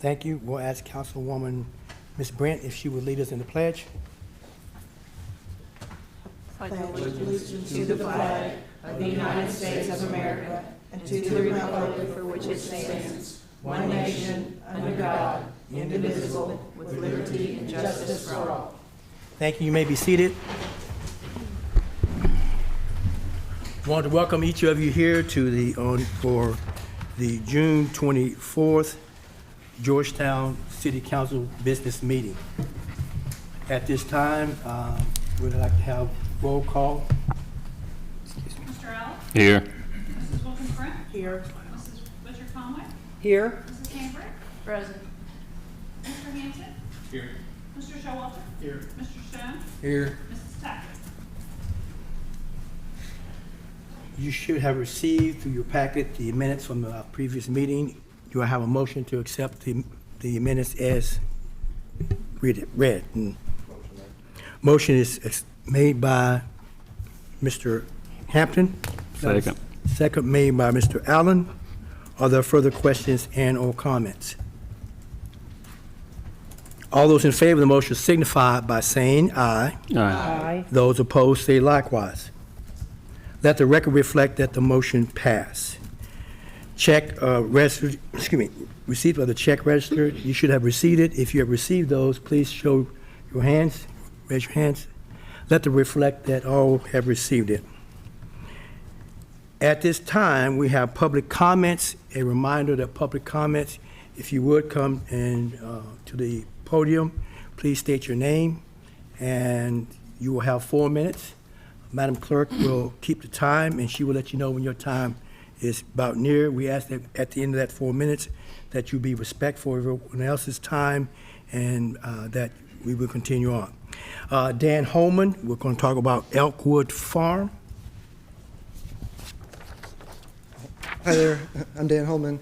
Thank you. We'll ask Councilwoman Ms. Brent if she would lead us in the pledge. pledge allegiance to the flag of the United States of America and to the republic for which it stands, one nation, under God, indivisible, with liberty and justice for all. Thank you. You may be seated. I want to welcome each of you here to for the June 24th Georgetown City Council business meeting. At this time, we'd like to have roll call. Mr. Allen? Here. Mrs. Wilkins-Brent? Here. Mrs. Butcher-Conway? Here. Mrs. Hambrick? Present. Mr. Hanson? Here. Mr. Showalter? Here. Mr. Stone? Here. Mrs. Tackett? You should have received through your packet the minutes from the previous meeting. Do I have a motion to accept the minutes as read? Motion is made by Mr. Hampton. Second. Second made by Mr. Allen. Are there further questions and/or comments? All those in favor of the motion signify by saying aye. Aye. Those opposed say likewise. Let the record reflect that the motion passed. Receipt of the check register. You should have received it. If you have received those, please show your hands, raise your hands. Let the reflect that all have received it. At this time, we have public comments. A reminder that public comments, if you would come to the podium, please state your name, and you will have 4 minutes. Madam Clerk will keep the time, and she will let you know when your time is about near. We ask that at the end of that 4 minutes that you be respectful of everyone else's time, and that we will continue on. Dan Holman, we're going to talk about Elkwood Farm. Hi there, I'm Dan Holman.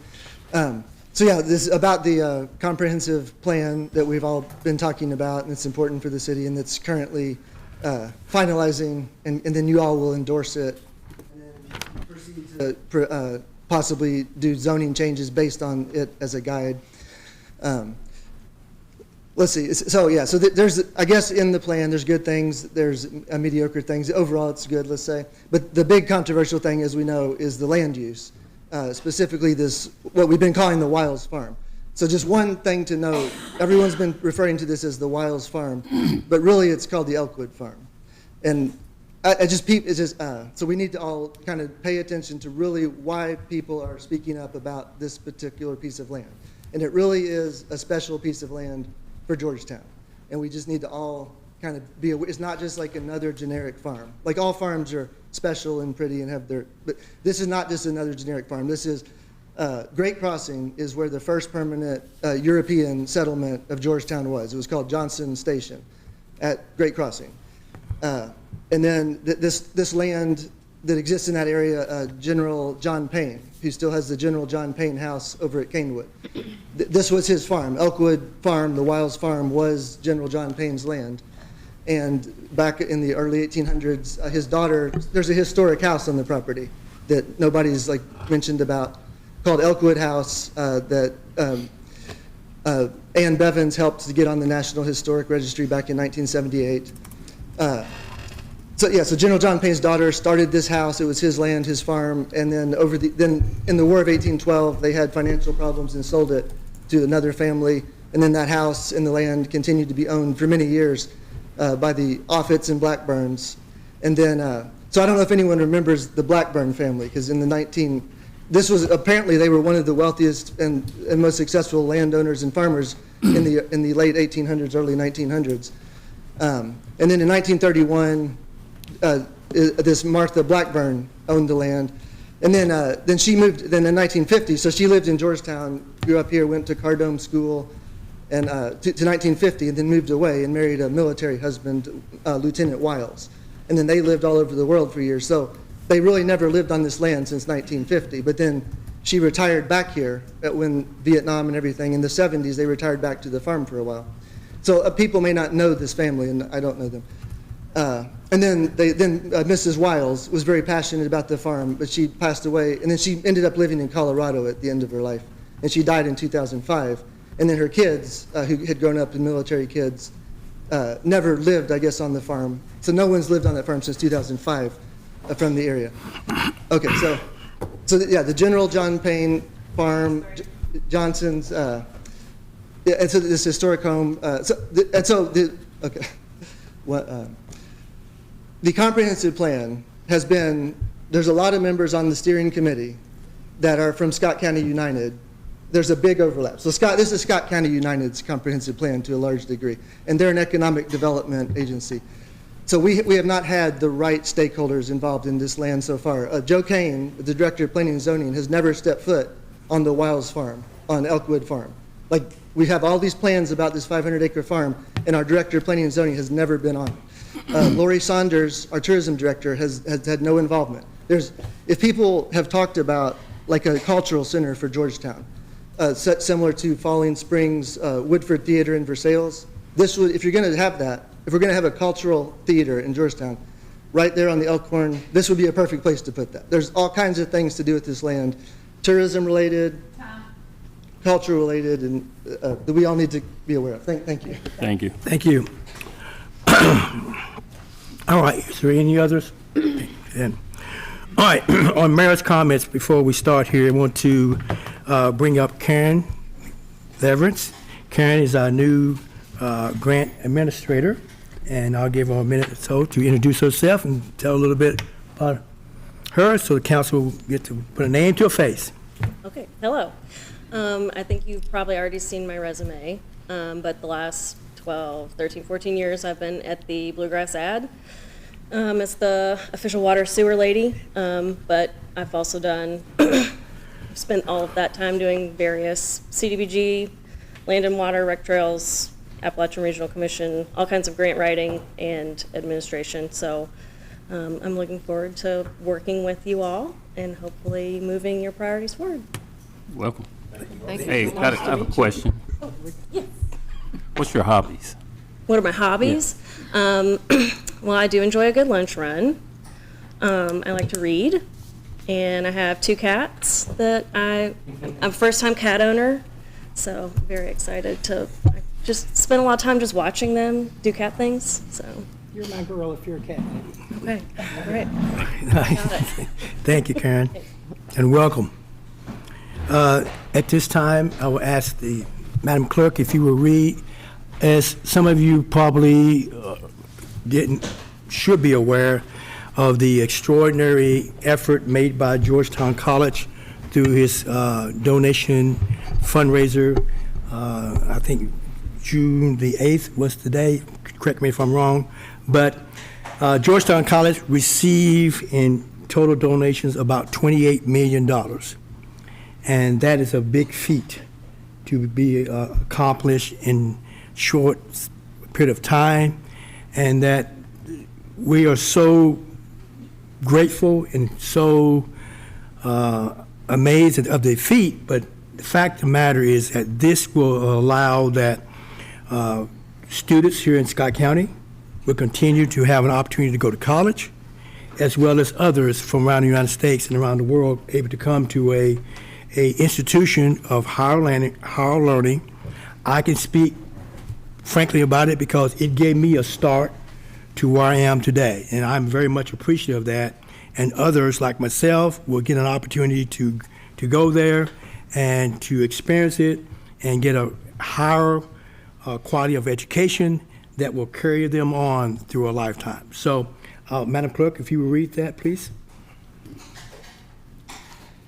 So yeah, this is about the comprehensive plan that we've all been talking about, and it's important for the city, and it's currently finalizing, and then you all will endorse it, and then proceed to possibly do zoning changes based on it as a guide. Let's see. So yeah. So there's, I guess, in the plan, there's good things. There's mediocre things. Overall, it's good. Let's say. But the big controversial thing, as we know, is the land use. Specifically, what we've been calling the Wiles Farm. So just one thing to note: everyone's been referring to this as the Wiles Farm, but really it's called the Elkwood Farm. And so we need to all kind of pay attention to really why people are speaking up about this particular piece of land. And it really is a special piece of land for Georgetown. And we just need to all kind of be aware. It's not just like another generic farm. Like all farms are special and pretty and have but this is not just another generic farm. This is, Great Crossing is where the first permanent European settlement of Georgetown was. It was called Johnson Station at Great Crossing. And then this land that exists in that area, General John Payne, who still has the General John Payne house over at Canewood. This was his farm. Elkwood Farm, the Wiles Farm, was General John Payne's land. And back in the early 1800s, his daughter, there's a historic house on the property that nobody's mentioned about, called Elkwood House, that Ann Bevins helped to get on the National Historic Registry back in 1978. So General John Payne's daughter started this house. It was his land, his farm, and then then in the War of 1812, they had financial problems and sold it to another family. And then that house and the land continued to be owned for many years by the Offits and Blackburns. And then, so I don't know if anyone remembers the Blackburn family, because in the this was apparently they were one of the wealthiest and most successful landowners and farmers in the late 1800s, early 1900s. And then in 1931, this Martha Blackburn owned the land, and then she moved. Then in 1950, so she lived in Georgetown, grew up here, went to Cardome School, and to 1950, and then moved away and married a military husband, Lieutenant Wiles, and then they lived all over the world for years. So they really never lived on this land since 1950. But then she retired back here when Vietnam and everything. In the 70s, they retired back to the farm for a while. So people may not know this family, and I don't know them. And then Mrs. Wiles was very passionate about the farm, but she passed away, and then she ended up living in Colorado at the end of her life, and she died in 2005. And then her kids, who had grown up in military kids, never lived, I guess, on the farm. So no one's lived on that farm since 2005 from the area. Okay, yeah, the General John Payne Farm, Johnson's, and so this historic home. Okay. The comprehensive plan has been, there's a lot of members on the steering committee that are from Scott County United. There's a big overlap. So this is Scott County United's comprehensive plan to a large degree, and they're an economic development agency. So we have not had the right stakeholders involved in this land so far. Joe Kane, the Director of Planning and Zoning, has never stepped foot on the Wiles Farm, on Elkwood Farm. Like, we have all these plans about this 500-acre farm, and our Director of Planning and Zoning has never been on it. Lori Saunders, our Tourism Director, has had no involvement. If people have talked about like a cultural center for Georgetown, similar to Falling Springs Woodford Theater in Versailles, if you're going to have that, if we're going to have a cultural theater in Georgetown, right there on the Elkhorn, this would be a perfect place to put that. There's all kinds of things to do with this land, tourism related, culture related, and that we all need to be aware of. Thank you. Thank you. Thank you. All right, is there any others? And, all right, on Mayor's comments, before we start here, I want to bring up Karen Leverance. Karen is our new grant administrator, and I'll give her a minute or so to introduce herself and tell a little bit about her so the council will get to put a name to a face. Okay, hello. I think you've probably already seen my resume, but the last 12, 13, 14 years I've been at the Bluegrass Ad as the official water sewer lady, but I've also spent all of that time doing various CDBG, land and water, rec trails, Appalachian Regional Commission, all kinds of grant writing and administration. So I'm looking forward to working with you all and hopefully moving your priorities forward. Welcome. Hey, I have a question. Yes. What's your hobbies? What are my hobbies? Well, I do enjoy a good lunch run. I like to read, and I have 2 cats that I'm a first-time cat owner, so very excited to just spend a lot of time just watching them do cat things. So. You're my girl if you're a cat lady. Okay, all right. Thank you, Karen, and welcome. At this time, I will ask the Madam Clerk if you will read, as some of you probably should be aware of the extraordinary effort made by Georgetown College through his donation fundraiser. I think June the 8th was the day, correct me if I'm wrong, but Georgetown College received in total donations about $28 million. And that is a big feat to be accomplished in short period of time, and that we are so grateful and so amazed of the feat. But the fact of the matter is that this will allow that students here in Scott County will continue to have an opportunity to go to college, as well as others from around the United States and around the world able to come to a institution of higher learning. I can speak frankly about it because it gave me a start to where I am today, and I'm very much appreciative of that. And others like myself will get an opportunity to go there and to experience it and get a higher quality of education that will carry them on through a lifetime. So, Madam Clerk, if you will read that, please.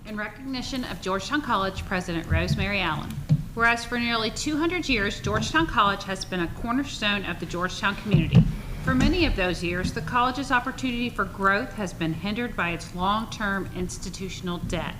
In recognition of Georgetown College President Rosemary Allen. Whereas for nearly 200 years, Georgetown College has been a cornerstone of the Georgetown community. For many of those years, the college's opportunity for growth has been hindered by its long-term institutional debt.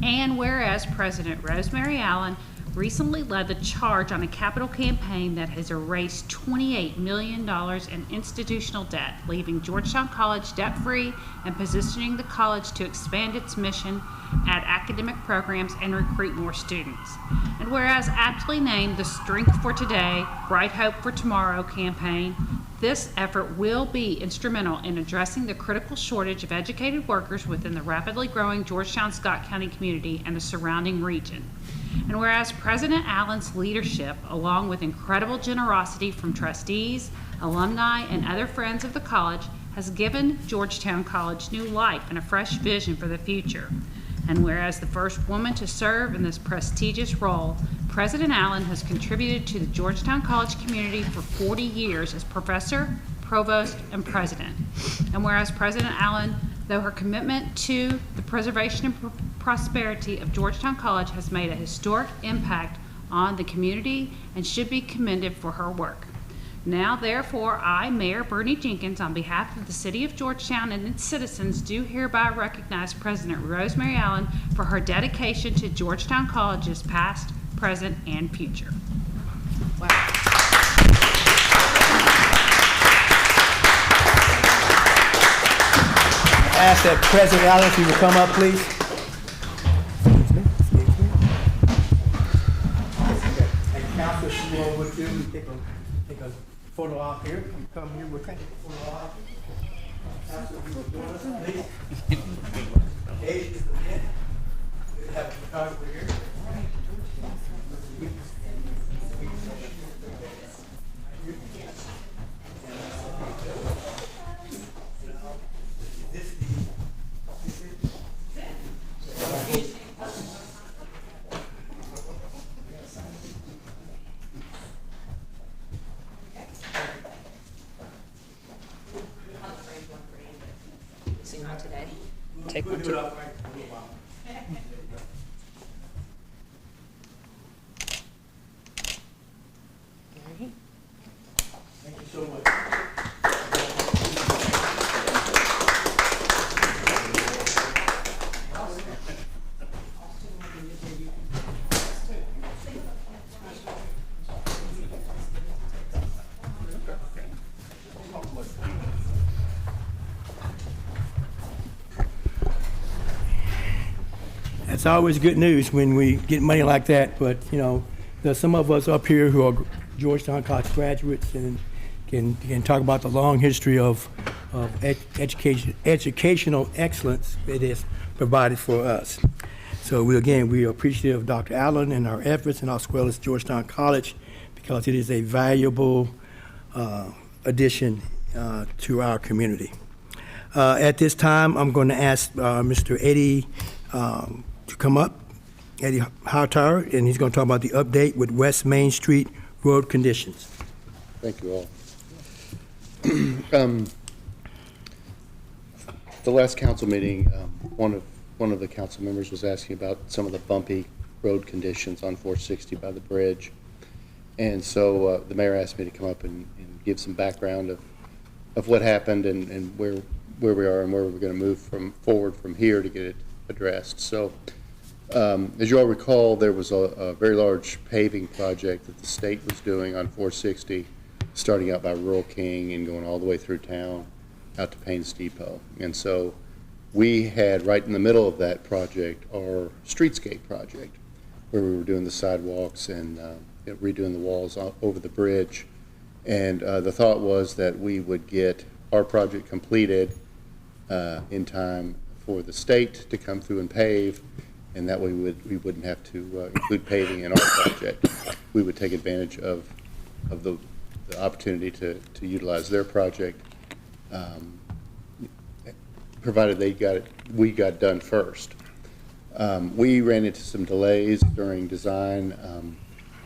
And whereas President Rosemary Allen recently led the charge on a capital campaign that has erased $28 million in institutional debt, leaving Georgetown College debt-free and positioning the college to expand its mission, add academic programs, and recruit more students. And whereas aptly named the Strength for Today, Bright Hope for Tomorrow campaign, this effort will be instrumental in addressing the critical shortage of educated workers within the rapidly growing Georgetown-Scott County community and the surrounding region. And whereas President Allen's leadership, along with incredible generosity from trustees, alumni, and other friends of the college, has given Georgetown College new life and a fresh vision for the future. And whereas the first woman to serve in this prestigious role, President Allen has contributed to the Georgetown College community for 40 years as professor, provost, and president. And whereas President Allen, though her commitment to the preservation and prosperity of Georgetown College has made a historic impact on the community and should be commended for her work. Now, therefore, I, Mayor Bernie Jenkins, on behalf of the City of Georgetown and its citizens, do hereby recognize President Rosemary Allen for her dedication to Georgetown College's past, present, and future. Wow. Ask that President Allen, if you would come up, please. And council, if you all would too, we take a photo out here. You come here, we'll take a photo out. Council, if you would join us, please. Age is the man. We have a photographer here. Take one too. Thank you so much. It's always good news when we get money like that, but, you know, there's some of us up here who are Georgetown College graduates and can talk about the long history of educational excellence it has provided for us. So we are appreciative of Dr. Allen and our efforts, and as well as Georgetown College, because it is a valuable addition to our community. At this time, I'm going to ask Mr. Eddie to come up, Eddie Hightower, and he's going to talk about the update with West Main Street road conditions. Thank you all. The last council meeting, one of the council members was asking about some of the bumpy road conditions on 460 by the bridge, and so the mayor asked me to come up and give some background of what happened and where we are and where we're going to move forward from here to get it addressed. So, as you all recall, there was a very large paving project that the state was doing on 460, starting out by Rural King and going all the way through town out to Payne's Depot. And so we had right in the middle of that project our streetscape project, where we were doing the sidewalks and redoing the walls over the bridge. And the thought was that we would get our project completed in time for the state to come through and pave, and that way we wouldn't have to include paving in our project. We would take advantage of the opportunity to utilize their project, provided we got done first. We ran into some delays during design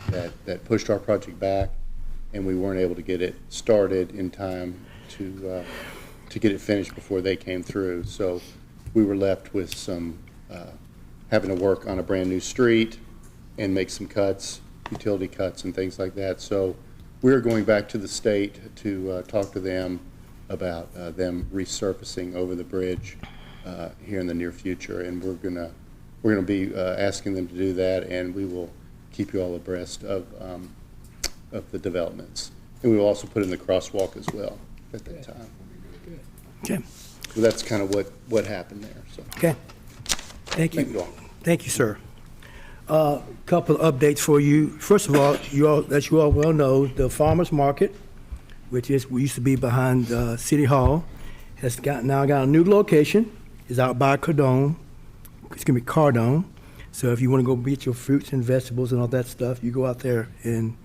that pushed our project back, and we weren't able to get it started in time to get it finished before they came through. So we were left with some having to work on a brand new street and make some cuts, utility cuts and things like that. So we're going back to the state to talk to them about them resurfacing over the bridge here in the near future, and we're gonna be asking them to do that, and we will keep you all abreast of the developments, and we will also put in the crosswalk as well at that time. Okay. So that's kind of what happened there. So Okay. Thank you. thank you all. Thank you, sir. Couple of updates for you. First of all, as you all well know, the farmers market, which used to be behind City Hall, now got a new location. It's out by Cardone. It's gonna be Cardone. So if you want to go get your fruits and vegetables and all that stuff, you go out there and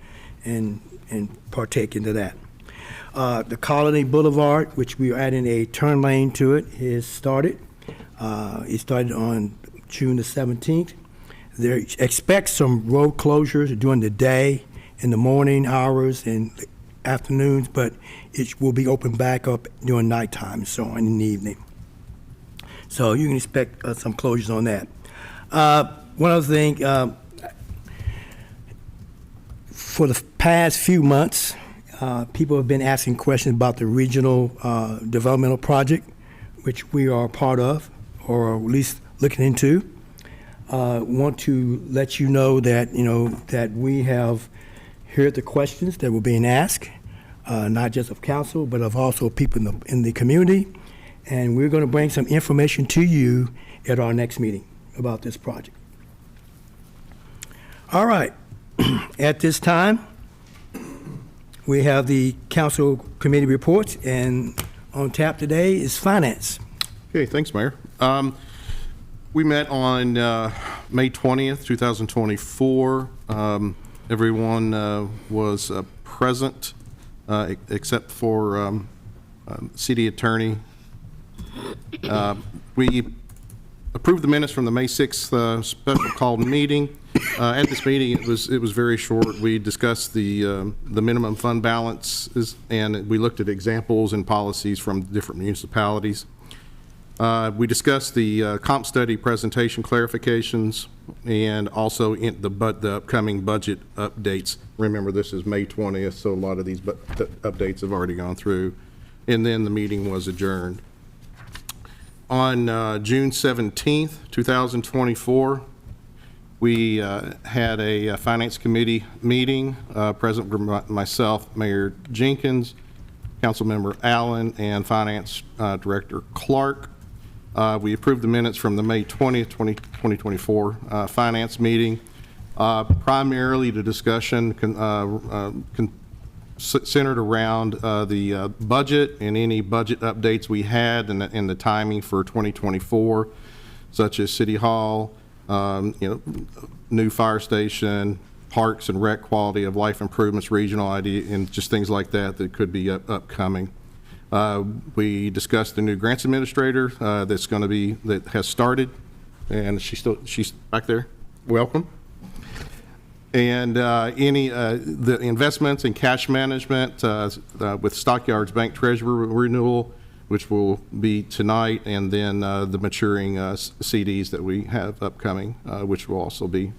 partake into that. The Colony Boulevard, which we are adding a turn lane to it, is started. It started on June the 17th. They expect some road closures during the day, in the morning hours and afternoons, but it will be open back up during nighttime, so on in the evening. So you can expect some closures on that. One other thing, for the past few months, people have been asking questions about the regional developmental project, which we are a part of, or at least looking into. Want to let you know that, that we have heard the questions that were being asked, not just of council, but of also people in the community. And we're going to bring some information to you at our next meeting about this project. All right. At this time, we have the council committee reports, and on tap today is finance. Okay, thanks, Mayor. We met on May 20th, 2024. Everyone was present except for city attorney. We approved the minutes from the May 6th special called meeting. At this meeting, it was very short. We discussed the minimum fund balances, and we looked at examples and policies from different municipalities. We discussed the comp study presentation clarifications and also in the upcoming budget updates. Remember, this is May 20th, so a lot of these updates have already gone through. And then the meeting was adjourned. On June 17th, 2024, we had a Finance Committee meeting. Present were myself, Mayor Jenkins, Councilmember Allen, and Finance Director Clark. We approved the minutes from the May 20th, 2024 Finance meeting. Primarily the discussion centered around the budget and any budget updates we had and the timing for 2024, such as City Hall, new fire station, parks and rec quality of life improvements, regional ID, and just things like that that could be upcoming. We discussed the new grants administrator that has started, and she's back there. Welcome. And the investments and cash management with Stockyards Bank Treasurer renewal, which will be tonight, and then the maturing CDs that we have upcoming, which will also be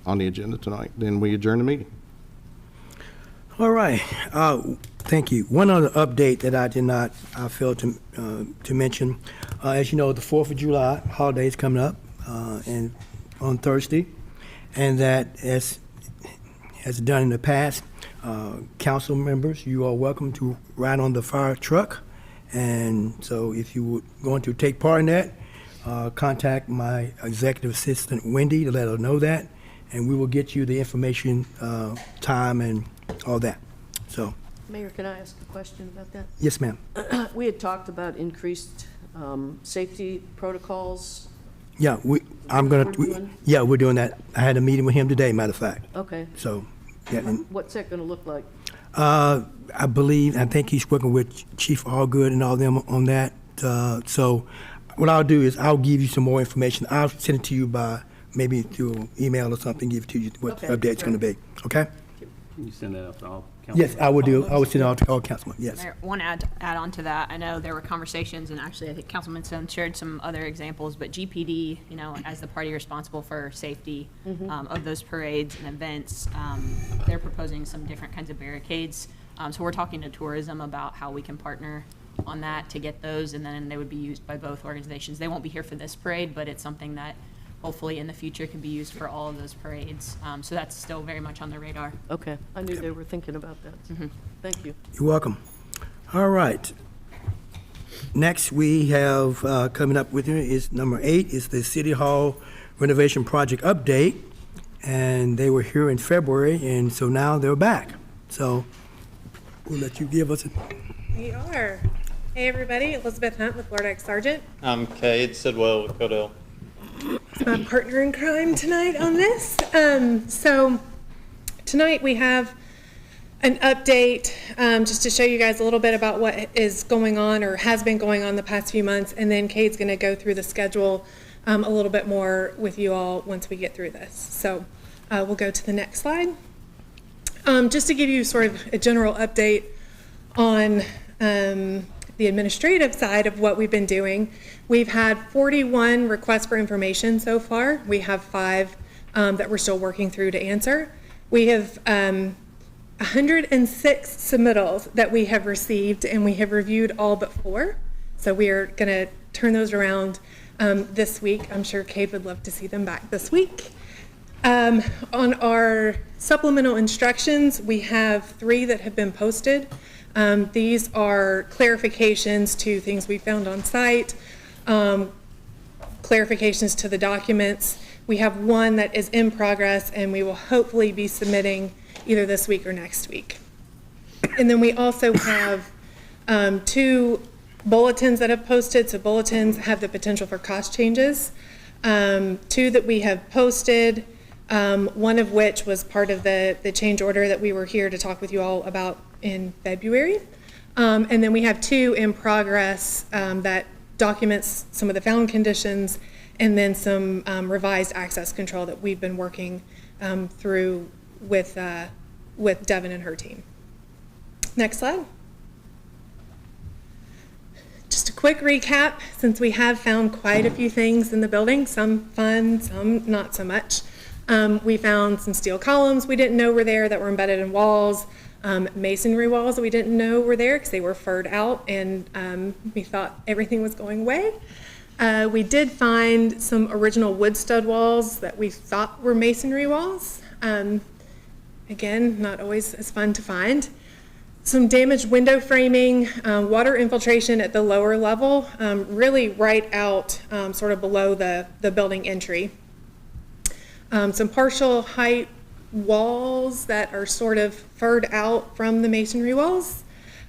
on the agenda tonight. Then we adjourn the meeting. All right. Thank you. One other update that I failed to mention. As you know, the 4th of July holiday is coming up and on Thursday, and that as done in the past, council members, you are welcome to ride on the fire truck. And so if you were going to take part in that, contact my executive assistant, Wendy, to let her know that, and we will get you the information, time, and all that. So, Mayor, can I ask a question about that? yes, ma'am. We had talked about increased safety protocols. Yeah, we're doing that. I had a meeting with him today, matter of fact. Okay. So, yeah. And, What's that going to look like? I think he's working with Chief Allgood and all them on that. So what I'll do is I'll give you some more information. I'll send it to you by maybe through email or something, give it to you what the update's going to be. Okay? Can you send that out to all council? Yes, I will do. I will send it out to all councilmen, yes. Mayor, one add on to that. I know there were conversations, and actually I think Councilman Stone shared some other examples, but GPD, as the party responsible for safety of those parades and events, they're proposing some different kinds of barricades. So we're talking to tourism about how we can partner on that to get those, and then they would be used by both organizations. They won't be here for this parade, but it's something that hopefully in the future can be used for all of those parades. So that's still very much on the radar. Okay. I knew they were thinking about that. Thank you. You're welcome. All right. Next, we have coming up with you is number 8 is the City Hall renovation project update, and they were here in February, and so now they're back. So we'll let you give us. We are. Hey everybody, Elizabeth Hunt with Lord X Sargent. I'm Cade Sidwell with Codell. my partner in crime tonight on this. So tonight we have an update just to show you guys a little bit about what is going on or has been going on the past few months, and then Kate's going to go through the schedule a little bit more with you all once we get through this. So we'll go to the next slide. Just to give you sort of a general update on the administrative side of what we've been doing. We've had 41 requests for information so far. We have 5 that we're still working through to answer. We have 106 submittals that we have received, and we have reviewed all but 4. So we are going to turn those around this week. I'm sure Kate would love to see them back this week. On our supplemental instructions, we have 3 that have been posted. These are clarifications to things we found on site, clarifications to the documents. We have 1 that is in progress, and we will hopefully be submitting either this week or next week. And then we also have 2 bulletins that have posted. So bulletins have the potential for cost changes. 2 that we have posted, one of which was part of the change order that we were here to talk with you all about in February. And then we have 2 in progress that documents some of the found conditions, and then some revised access control that we've been working through with Devin and her team. Next slide. Just a quick recap, since we have found quite a few things in the building, some fun, some not so much. We found some steel columns we didn't know were there that were embedded in walls, masonry walls that we didn't know were there because they were furred out, and we thought everything was going away. We did find some original wood stud walls that we thought were masonry walls. Again, not always as fun to find. Some damaged window framing, water infiltration at the lower level, really right out sort of below the building entry. Some partial height walls that are sort of furred out from the masonry walls.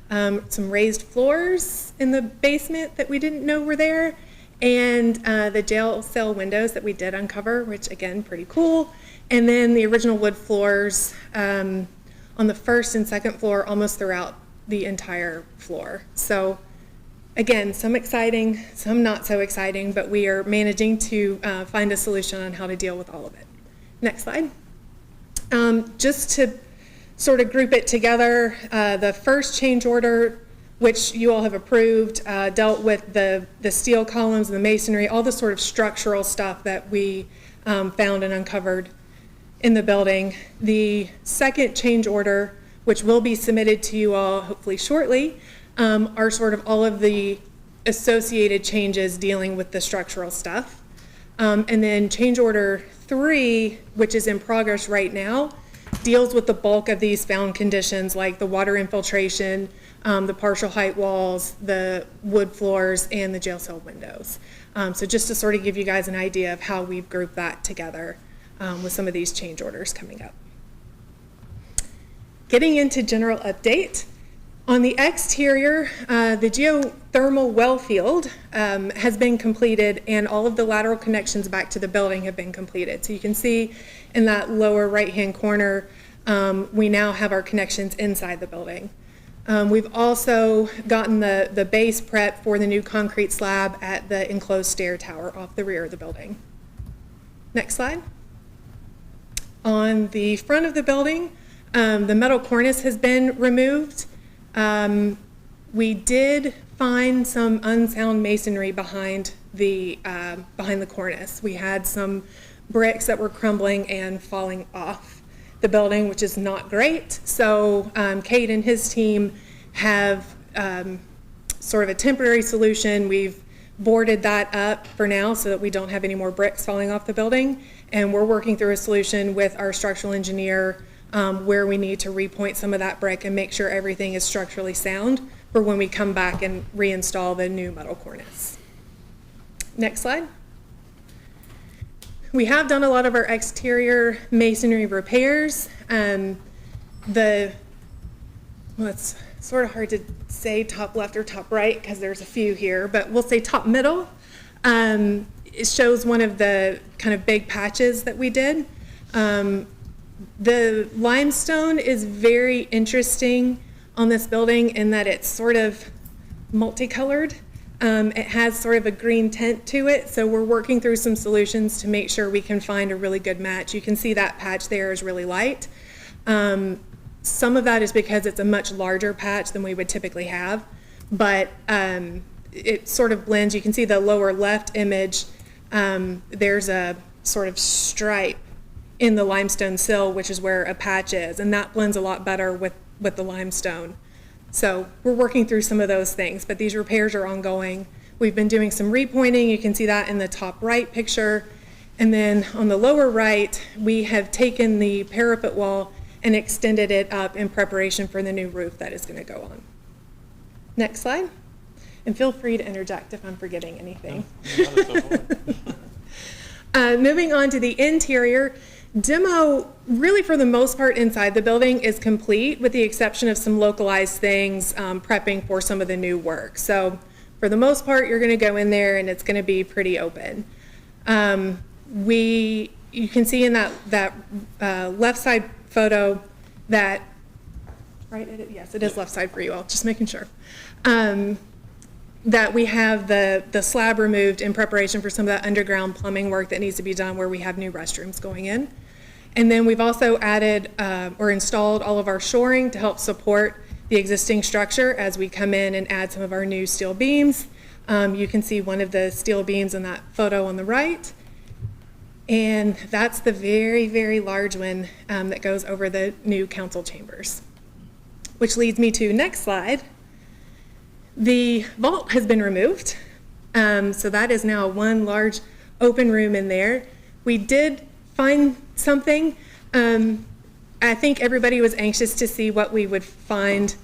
Some raised floors in the basement that we didn't know were there. And the jail cell windows that we did uncover, which again, pretty cool. And then the original wood floors on the first and second floor, almost throughout the entire floor. So again, some exciting, some not so exciting, but we are managing to find a solution on how to deal with all of it. Next slide. Just to sort of group it together, the first change order, which you all have approved, dealt with the steel columns and the masonry, all the sort of structural stuff that we found and uncovered in the building. The second change order, which will be submitted to you all hopefully shortly, are sort of all of the associated changes dealing with the structural stuff. And then change order 3, which is in progress right now, deals with the bulk of these found conditions, like the water infiltration, the partial height walls, the wood floors, and the jail cell windows. So just to sort of give you guys an idea of how we've grouped that together with some of these change orders coming up. Getting into general update. On the exterior, the geothermal well field has been completed, and all of the lateral connections back to the building have been completed. So you can see in that lower right-hand corner, we now have our connections inside the building. We've also gotten the base prep for the new concrete slab at the enclosed stair tower off the rear of the building. Next slide. On the front of the building, the metal cornice has been removed. We did find some unsound masonry behind the cornice. We had some bricks that were crumbling and falling off the building, which is not great. So Kate and his team have sort of a temporary solution. We've boarded that up for now so that we don't have any more bricks falling off the building. And we're working through a solution with our structural engineer where we need to repoint some of that brick and make sure everything is structurally sound for when we come back and reinstall the new metal cornice. Next slide. We have done a lot of our exterior masonry repairs. It's sort of hard to say top left or top right because there's a few here, but we'll say top middle. it shows one of the kind of big patches that we did. The limestone is very interesting on this building in that it's sort of multicolored. It has sort of a green tint to it, so we're working through some solutions to make sure we can find a really good match. You can see that patch there is really light. Some of that is because it's a much larger patch than we would typically have, but it sort of blends. You can see the lower left image, there's a sort of stripe in the limestone sill, which is where a patch is, and that blends a lot better with the limestone. So we're working through some of those things, but these repairs are ongoing. We've been doing some repointing. You can see that in the top right picture. And then on the lower right, we have taken the parapet wall and extended it up in preparation for the new roof that is going to go on. Next slide. And feel free to interject if I'm forgetting anything. Moving on to the interior, demo, really for the most part inside the building is complete with the exception of some localized things, prepping for some of the new work. So for the most part, you're going to go in there and it's going to be pretty open. You can see in that left side photo that, right, yes, it is left side for you all, just making sure. That we have the slab removed in preparation for some of that underground plumbing work that needs to be done where we have new restrooms going in. And then we've also added or installed all of our shoring to help support the existing structure as we come in and add some of our new steel beams. You can see one of the steel beams in that photo on the right. And that's the very, very large one that goes over the new council chambers. Which leads me to next slide. The vault has been removed. So that is now one large open room in there. We did find something. I think everybody was anxious to see what we would find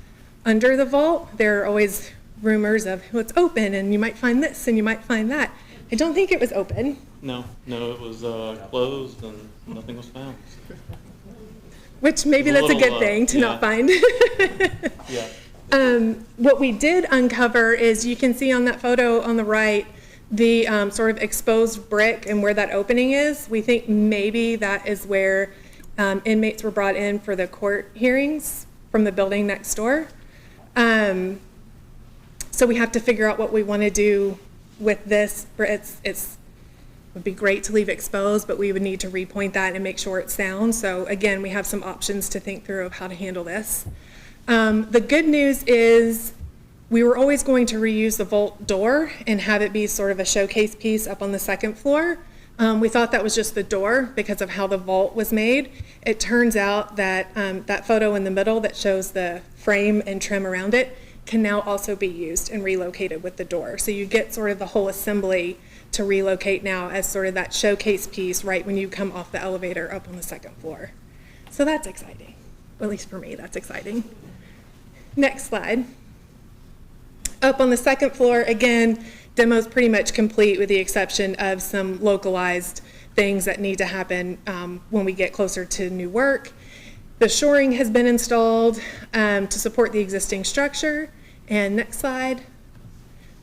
under the vault. There are always rumors of what's open and you might find this and you might find that. I don't think it was open. No, it was closed and nothing was found. Which maybe that's a good thing to not find. Yeah. What we did uncover is you can see on that photo on the right the sort of exposed brick and where that opening is. We think maybe that is where inmates were brought in for the court hearings from the building next door. So we have to figure out what we want to do with this. It would be great to leave exposed, but we would need to repoint that and make sure it's sound. So again, we have some options to think through of how to handle this. The good news is we were always going to reuse the vault door and have it be sort of a showcase piece up on the second floor. We thought that was just the door because of how the vault was made. It turns out that that photo in the middle that shows the frame and trim around it can now also be used and relocated with the door. So you get sort of the whole assembly to relocate now as sort of that showcase piece right when you come off the elevator up on the second floor. So that's exciting. Well, at least for me, that's exciting. Next slide. Up on the second floor, again, demo's pretty much complete with the exception of some localized things that need to happen when we get closer to new work. The shoring has been installed to support the existing structure. And next slide,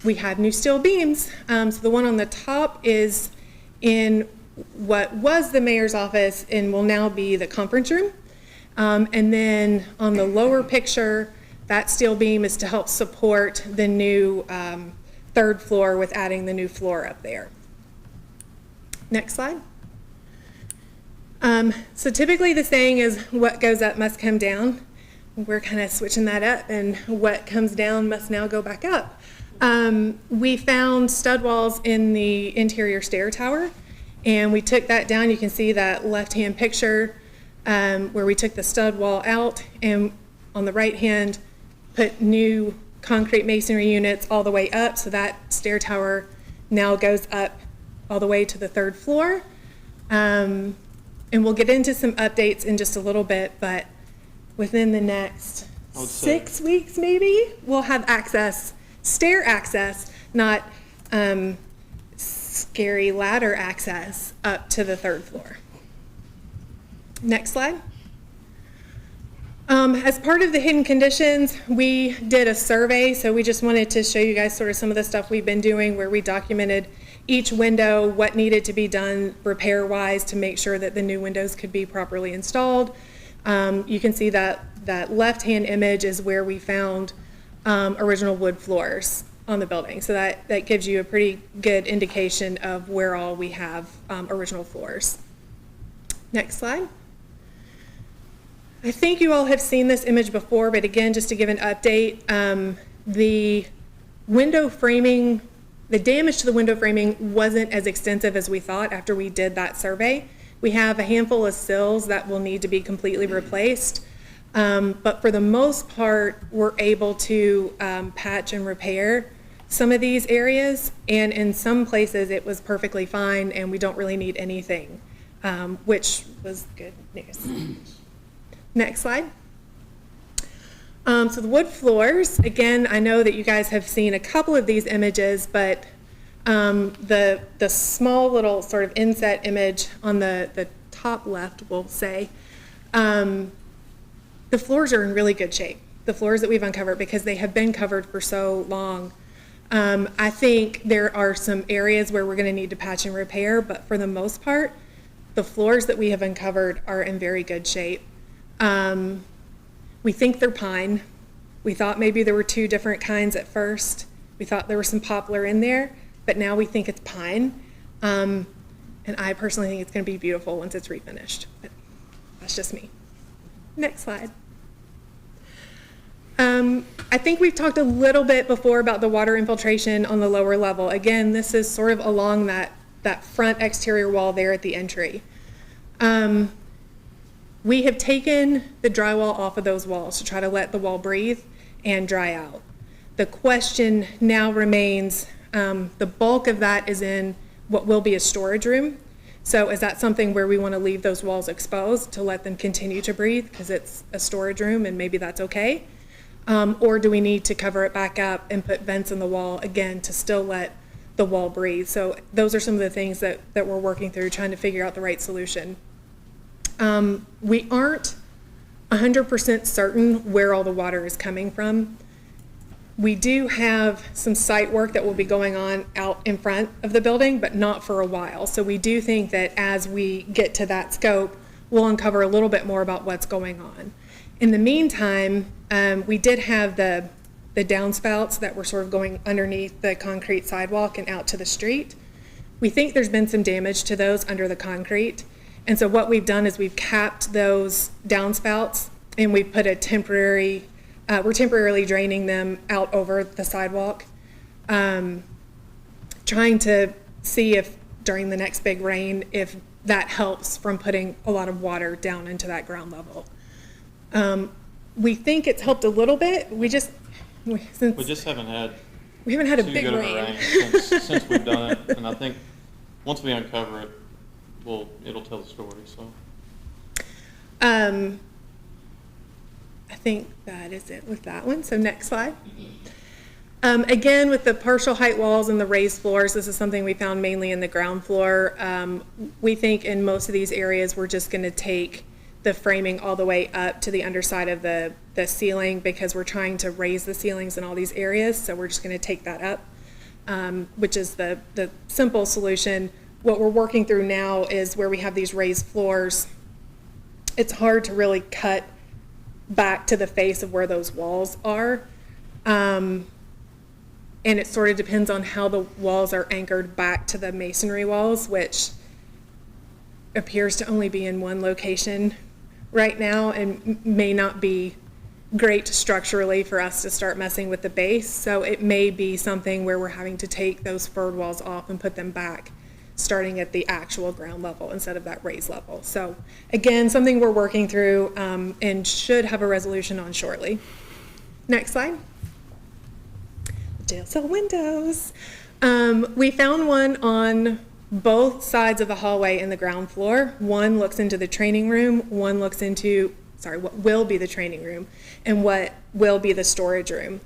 we have new steel beams. So the one on the top is in what was the mayor's office and will now be the conference room. And then on the lower picture, that steel beam is to help support the new third floor with adding the new floor up there. Next slide. So typically the saying is what goes up must come down. We're kind of switching that up, and what comes down must now go back up. We found stud walls in the interior stair tower, and we took that down. You can see that left-hand picture where we took the stud wall out, and on the right hand put new concrete masonry units all the way up, so that stair tower now goes up all the way to the third floor. And we'll get into some updates in just a little bit, but within the next 6 weeks maybe, we'll have access, stair access, not scary ladder access up to the third floor. Next slide. As part of the hidden conditions, we did a survey, so we just wanted to show you guys sort of some of the stuff we've been doing where we documented each window, what needed to be done repair-wise to make sure that the new windows could be properly installed. You can see that left-hand image is where we found original wood floors on the building. So that gives you a pretty good indication of where all we have original floors. Next slide. I think you all have seen this image before, but again, just to give an update, the window framing, the damage to the window framing wasn't as extensive as we thought after we did that survey. We have a handful of sills that will need to be completely replaced, but for the most part, we're able to patch and repair some of these areas, and in some places it was perfectly fine and we don't really need anything, which was good news. Next slide. So the wood floors, again, I know that you guys have seen a couple of these images, but the small little sort of inset image on the top left, we'll say, the floors are in really good shape. The floors that we've uncovered, because they have been covered for so long. I think there are some areas where we're going to need to patch and repair, but for the most part, the floors that we have uncovered are in very good shape. We think they're pine. We thought maybe there were 2 different kinds at first. We thought there was some poplar in there, but now we think it's pine. And I personally think it's going to be beautiful once it's refinished. But that's just me. Next slide. I think we've talked a little bit before about the water infiltration on the lower level. Again, this is sort of along that front exterior wall there at the entry. We have taken the drywall off of those walls to try to let the wall breathe and dry out. The question now remains, the bulk of that is in what will be a storage room. So is that something where we want to leave those walls exposed to let them continue to breathe because it's a storage room and maybe that's okay? Or do we need to cover it back up and put vents in the wall again to still let the wall breathe? So those are some of the things that we're working through, trying to figure out the right solution. We aren't 100% certain where all the water is coming from. We do have some site work that will be going on out in front of the building, but not for a while. So we do think that as we get to that scope, we'll uncover a little bit more about what's going on. In the meantime, we did have the downspouts that were sort of going underneath the concrete sidewalk and out to the street. We think there's been some damage to those under the concrete. And so what we've done is we've capped those downspouts and we've put a temporary, we're temporarily draining them out over the sidewalk, trying to see if during the next big rain, if that helps from putting a lot of water down into that ground level. We think it's helped a little bit. We just haven't had a too big good of a rain. since we've done it, and I think once we uncover it, it'll tell the story. So I think that is it with that one. So next slide. Again, with the partial height walls and the raised floors, this is something we found mainly in the ground floor. We think in most of these areas we're just going to take the framing all the way up to the underside of the ceiling because we're trying to raise the ceilings in all these areas. So we're just going to take that up, which is the simple solution. What we're working through now is where we have these raised floors. It's hard to really cut back to the face of where those walls are. And it sort of depends on how the walls are anchored back to the masonry walls, which appears to only be in one location right now and may not be great structurally for us to start messing with the base. So it may be something where we're having to take those furred walls off and put them back, starting at the actual ground level instead of that raised level. So again, something we're working through and should have a resolution on shortly. Next slide. Jail cell windows. We found one on both sides of the hallway in the ground floor. One looks into the training room, one looks into, what will be the training room, and what will be the storage room.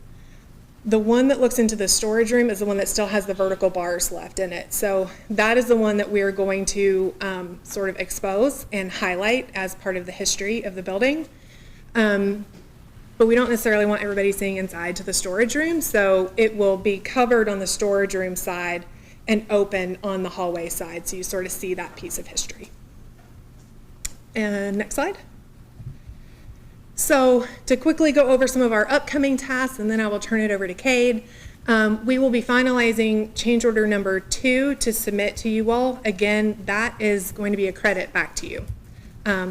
The one that looks into the storage room is the one that still has the vertical bars left in it. So that is the one that we're going to sort of expose and highlight as part of the history of the building. But we don't necessarily want everybody seeing inside to the storage room, so it will be covered on the storage room side and open on the hallway side, so you sort of see that piece of history. And next slide. So to quickly go over some of our upcoming tasks, and then I will turn it over to Cade. We will be finalizing change order number 2 to submit to you all. Again, that is going to be a credit back to you.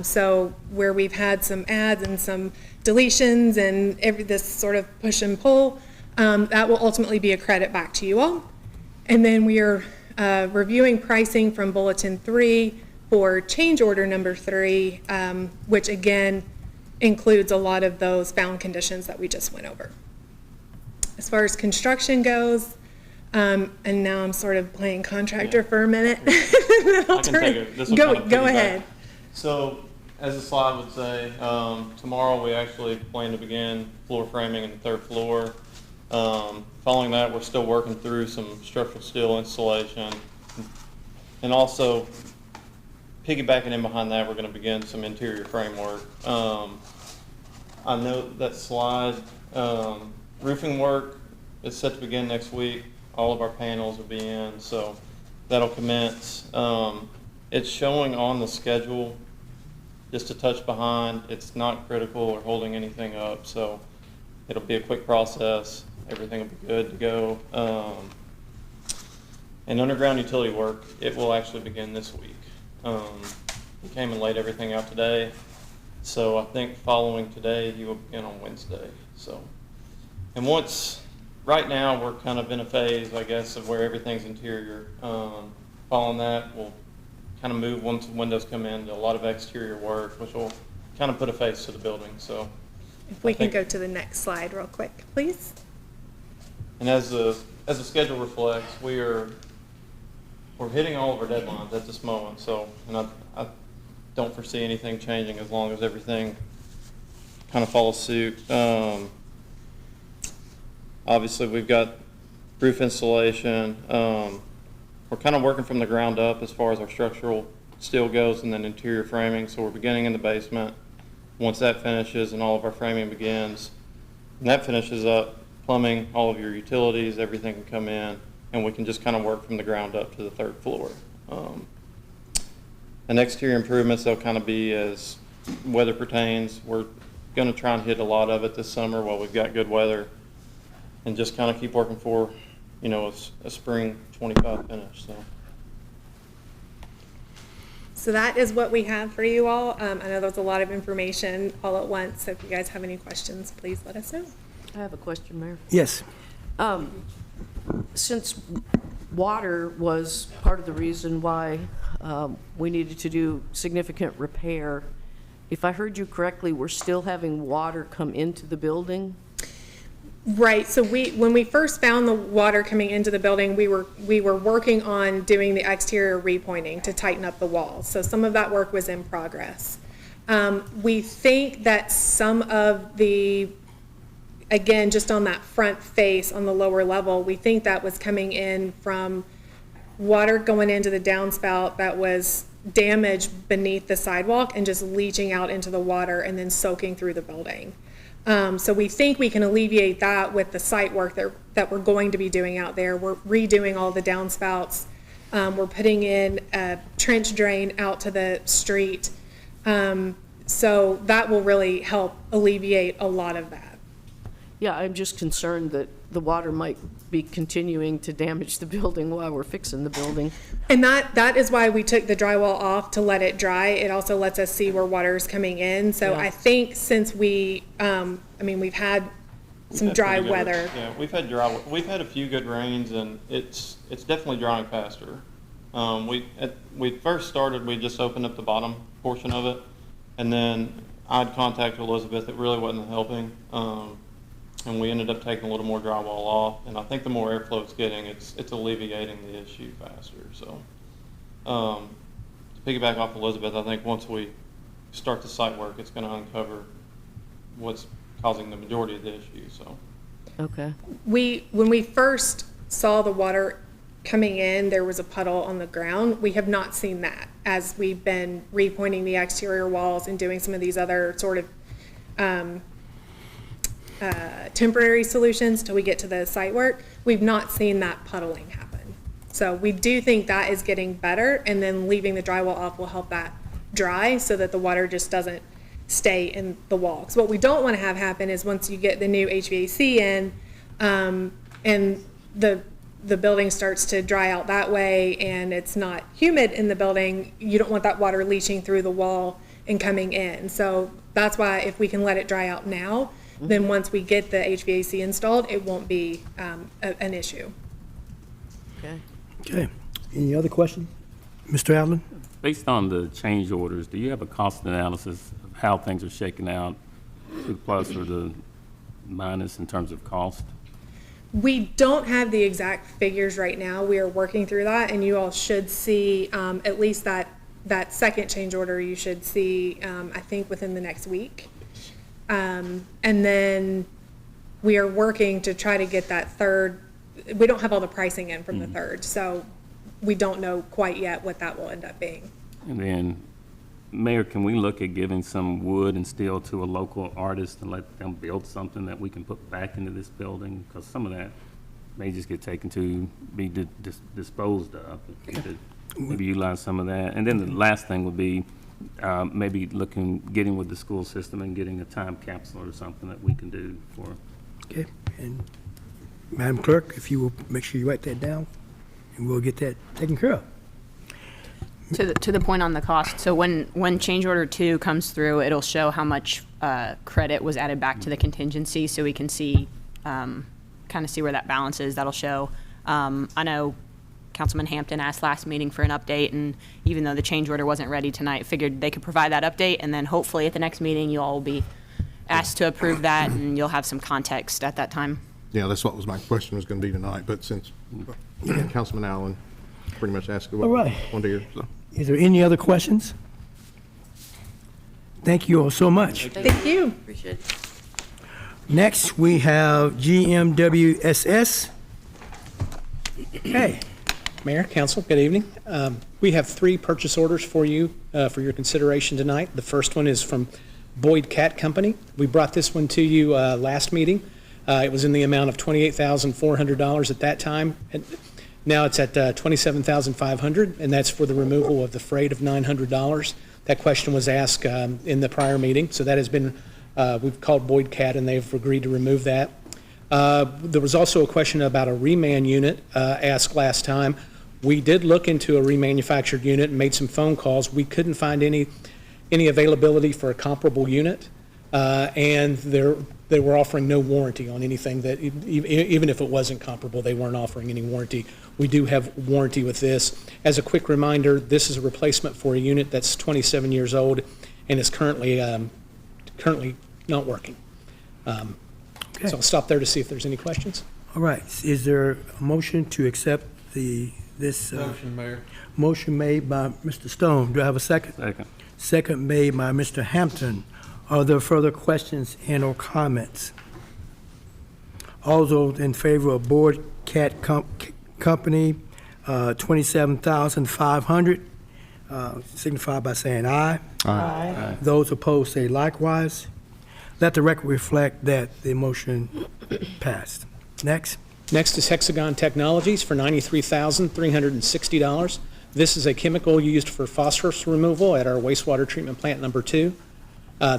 So where we've had some adds and some deletions and this sort of push and pull, that will ultimately be a credit back to you all. And then we are reviewing pricing from Bulletin 3 for change order number 3, which again includes a lot of those found conditions that we just went over. As far as construction goes, and now I'm sort of playing contractor for a minute. I'll turn it. Go ahead. So, as the slide would say, tomorrow we actually plan to begin floor framing in the 3rd floor. Following that, we're still working through some structural steel installation. And also, piggybacking in behind that, we're going to begin some interior framework. I know that slide, roofing work is set to begin next week. All of our panels will be in, so that'll commence. It's showing on the schedule, just a touch behind. It's not critical or holding anything up, so it'll be a quick process. Everything will be good to go. And underground utility work, it will actually begin this week. We came and laid everything out today, so I think following today, he will begin on Wednesday. So, and right now we're kind of in a phase, I guess, of where everything's interior. Following that, we'll kind of move once the windows come in to a lot of exterior work, which will kind of put a face to the building. So, if we can go to the next slide real quick, please. And as the schedule reflects, we're hitting all of our deadlines at this moment. So, and I don't foresee anything changing as long as everything kind of follows suit. Obviously, we've got roof installation. We're kind of working from the ground up as far as our structural steel goes, and then interior framing. So we're beginning in the basement. Once that finishes and all of our framing begins, and that finishes up, plumbing, all of your utilities, everything can come in, and we can just kind of work from the ground up to the 3rd floor. And exterior improvements, they'll kind of be as weather pertains. We're going to try and hit a lot of it this summer while we've got good weather, and just kind of keep working for, you know, a spring 25 finish. So that is what we have for you all. I know there's a lot of information all at once, so if you guys have any questions, please let us know. I have a question, Mayor. Yes. Since water was part of the reason why we needed to do significant repair, if I heard you correctly, we're still having water come into the building? Right, so when we first found the water coming into the building, we were working on doing the exterior repointing to tighten up the walls. So some of that work was in progress. We think that some of the, again, just on that front face on the lower level, we think that was coming in from water going into the downspout that was damaged beneath the sidewalk and just leaching out into the water and then soaking through the building. So we think we can alleviate that with the site work that we're going to be doing out there. We're redoing all the downspouts. We're putting in a trench drain out to the street. So that will really help alleviate a lot of that. Yeah, I'm just concerned that the water might be continuing to damage the building while we're fixing the building. And that is why we took the drywall off, to let it dry. It also lets us see where water is coming in. So yeah. I think since we've had some dry weather. Yeah, we've had a few good rains, and it's definitely drying faster. We first started, we just opened up the bottom portion of it, and then I'd contacted Elizabeth. It really wasn't helping. And we ended up taking a little more drywall off, and I think the more airflow it's getting, it's alleviating the issue faster. So to piggyback off Elizabeth, I think once we start the site work, it's going to uncover what's causing the majority of the issue. So okay. When we first saw the water coming in, there was a puddle on the ground. We have not seen that as we've been repointing the exterior walls and doing some of these other sort of temporary solutions till we get to the site work. We've not seen that puddling happen. So we do think that is getting better, and then leaving the drywall off will help that dry so that the water just doesn't stay in the wall. Because what we don't want to have happen is once you get the new HVAC in, and the building starts to dry out that way and it's not humid in the building, you don't want that water leaching through the wall and coming in. So that's why if we can let it dry out now, then once we get the HVAC installed, it won't be an issue. Okay. Any other questions? Mr. Allen? Based on the change orders, do you have a cost analysis of how things are shaking out, the plus or the minus in terms of cost? We don't have the exact figures right now. We are working through that, and you all should see at least that second change order you should see, I think, within the next week. And then we are working to try to get that third. We don't have all the pricing in from the third, so we don't know quite yet what that will end up being. And then, Mayor, can we look at giving some wood and steel to a local artist and let them build something that we can put back into this building? Because some of that may just get taken to be disposed of. If we could maybe utilize some of that. And then the last thing would be maybe getting with the school system and getting a time capsule or something that we can do for. Okay. And Madam Clerk, if you will make sure you write that down, and we'll get that taken care of. To the point on the cost, so when change order 2 comes through, it'll show how much credit was added back to the contingency, so we can see, kind of see where that balance is. That'll show. I know Councilman Hampton asked last meeting for an update, and even though the change order wasn't ready tonight, figured they could provide that update, and then hopefully at the next meeting, you all will be asked to approve that, and you'll have some context at that time. Yeah, that's what was my question was going to be tonight, but since Councilman Allen pretty much asked what All right. I wanted to hear. So. Is there any other questions? Thank you all so much. Thank you. Appreciate it. Next, we have GMWSS. Hey. Mayor, Council, good evening. We have 3 purchase orders for you for your consideration tonight. The first one is from Boyd Cat Company. We brought this one to you last meeting. It was in the amount of $28,400 at that time. And now it's at $27,500, and that's for the removal of the freight of $900. That question was asked in the prior meeting, so that has been, we've called Boyd Cat, and they've agreed to remove that. There was also a question about a reman unit asked last time. We did look into a remanufactured unit and made some phone calls. We couldn't find any availability for a comparable unit, and they were offering no warranty on anything that, even if it wasn't comparable, they weren't offering any warranty. We do have warranty with this. As a quick reminder, this is a replacement for a unit that's 27 years old and is currently not working. Okay. So I'll stop there to see if there's any questions. All right. Is there a motion to accept this? Motion, Mayor. Motion made by Mr. Stone. Do I have a second? Second. Second made by Mr. Hampton. Are there further questions and or comments? All those in favor of Boyd Cat Company, $27,500, signify by saying aye. Aye. Those opposed say likewise. Let the record reflect that the motion passed. Next. Next is Hexagon Technologies for $93,360. This is a chemical used for phosphorus removal at our wastewater treatment plant number 2.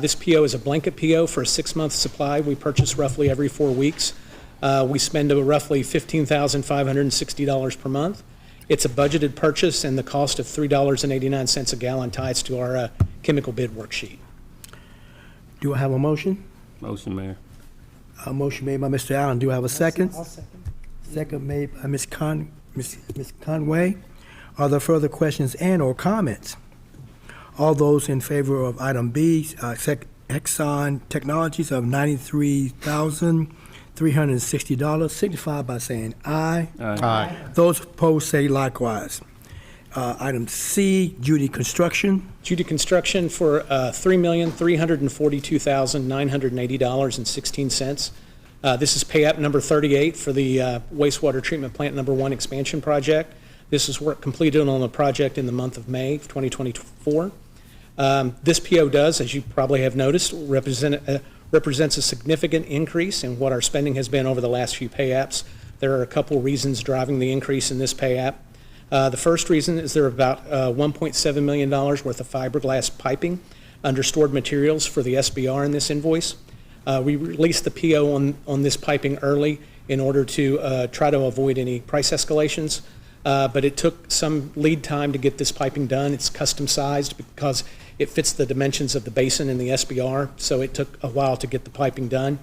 This PO is a blanket PO for a 6-month supply. We purchase roughly every 4 weeks. We spend roughly $15,560 per month. It's a budgeted purchase, and the cost of $3.89 a gallon ties to our chemical bid worksheet. Do I have a motion? Motion, Mayor. A motion made by Mr. Allen. Do I have a second? I'll second. Second made by Ms. Conway. Are there further questions and or comments? All those in favor of item B, Hexagon Technologies of $93,360, signify by saying aye. Aye. Those opposed say likewise. Item C, Judy Construction. Judy Construction for $3,342,980.16. This is pay app number 38 for the wastewater treatment plant number 1 expansion project. This is work completed on the project in the month of May of 2024. This PO does, as you probably have noticed, represents a significant increase in what our spending has been over the last few pay apps. There are a couple reasons driving the increase in this pay app. The first reason is there are about $1.7 million worth of fiberglass piping under stored materials for the SBR in this invoice. We released the PO on this piping early in order to try to avoid any price escalations, but it took some lead time to get this piping done. It's custom sized because it fits the dimensions of the basin and the SBR, so it took a while to get the piping done.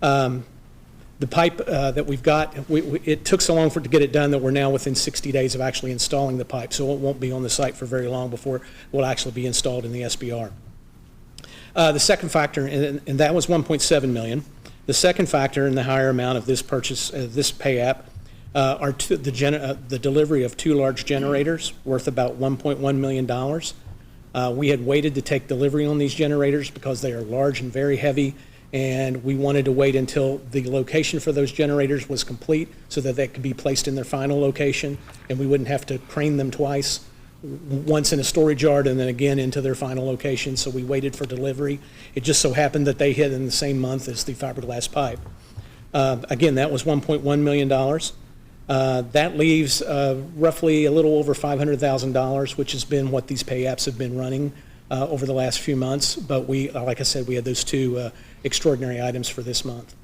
The pipe that we've got, it took so long to get it done that we're now within 60 days of actually installing the pipe, so it won't be on the site for very long before it will actually be installed in the SBR. The second factor, and that was $1.7 million. The second factor in the higher amount of this purchase, this pay app, are the delivery of 2 large generators worth about $1.1 million. We had waited to take delivery on these generators because they are large and very heavy, and we wanted to wait until the location for those generators was complete so that they could be placed in their final location, and we wouldn't have to crane them twice, once in a storage yard and then again into their final location. So we waited for delivery. It just so happened that they hit in the same month as the fiberglass pipe. Again, that was $1.1 million. That leaves roughly a little over $500,000, which has been what these pay apps have been running over the last few months. But we, like I said, we had those 2 extraordinary items for this month.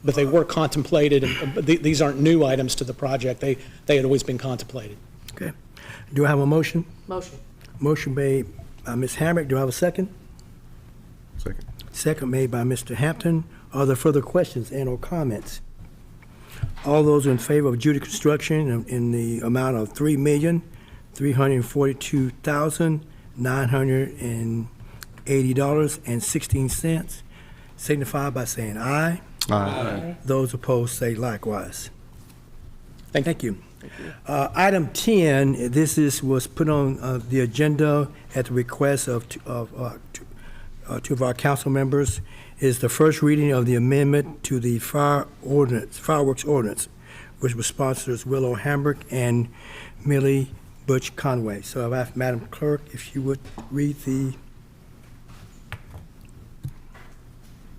But they were contemplated, but these aren't new items to the project. They had always been contemplated. Okay. Do I have a motion? Motion. Motion made by Ms. Hamrick. Do I have a second? Second. Second made by Mr. Hampton. Are there further questions and/or comments? All those in favor of Judy Construction in the amount of $3,342,980.16 signify by saying aye. Aye. Those opposed say likewise. Thank you. Item 10, this was put on the agenda at the request of two of our council members, is the first reading of the amendment to the fireworks ordinance, which was sponsors Willow Hambrick and Millie Butch Conway. So I've asked Madam Clerk if you would read the...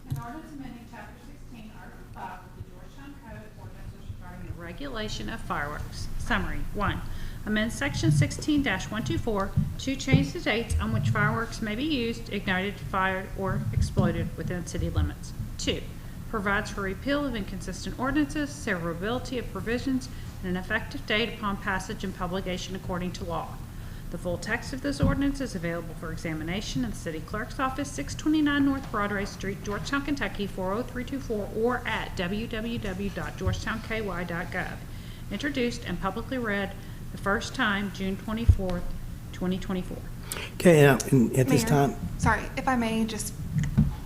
An ordinance amending Chapter 16, Article 5 of the Georgetown Code of Ordinances regarding the regulation of fireworks. Summary. 1. Amend Section 16-124 to change the dates on which fireworks may be used, ignited, fired, or exploded within city limits. 2. Provides for repeal of inconsistent ordinances, severability of provisions, and an effective date upon passage and publication according to law. The full text of this ordinance is available for examination in the City Clerk's Office, 629 North Broadway Street, Georgetown, Kentucky, 40324, or at www.georgetownky.gov. Introduced and publicly read the first time, June 24th, 2024. Okay, and at this Mayor, time... Sorry, if I may, just,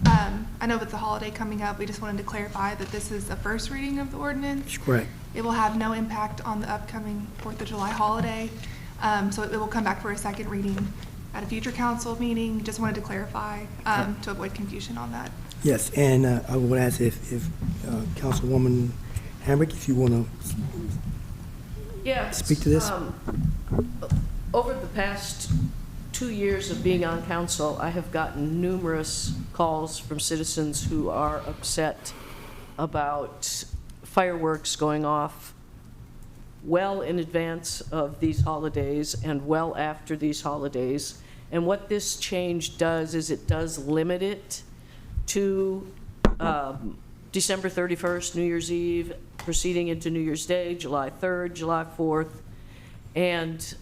I know with the holiday coming up, we just wanted to clarify that this is the first reading of the ordinance. Correct. It will have no impact on the upcoming 4th of July holiday, so it will come back for a second reading at a future council meeting. Just wanted to clarify to avoid confusion on that. Yes, and I would ask if Councilwoman Hamrick, if you want to Yes. speak to this. Over the past 2 years of being on council, I have gotten numerous calls from citizens who are upset about fireworks going off well in advance of these holidays and well after these holidays. And what this change does is it does limit it to December 31st, New Year's Eve, proceeding into New Year's Day, July 3rd, July 4th. And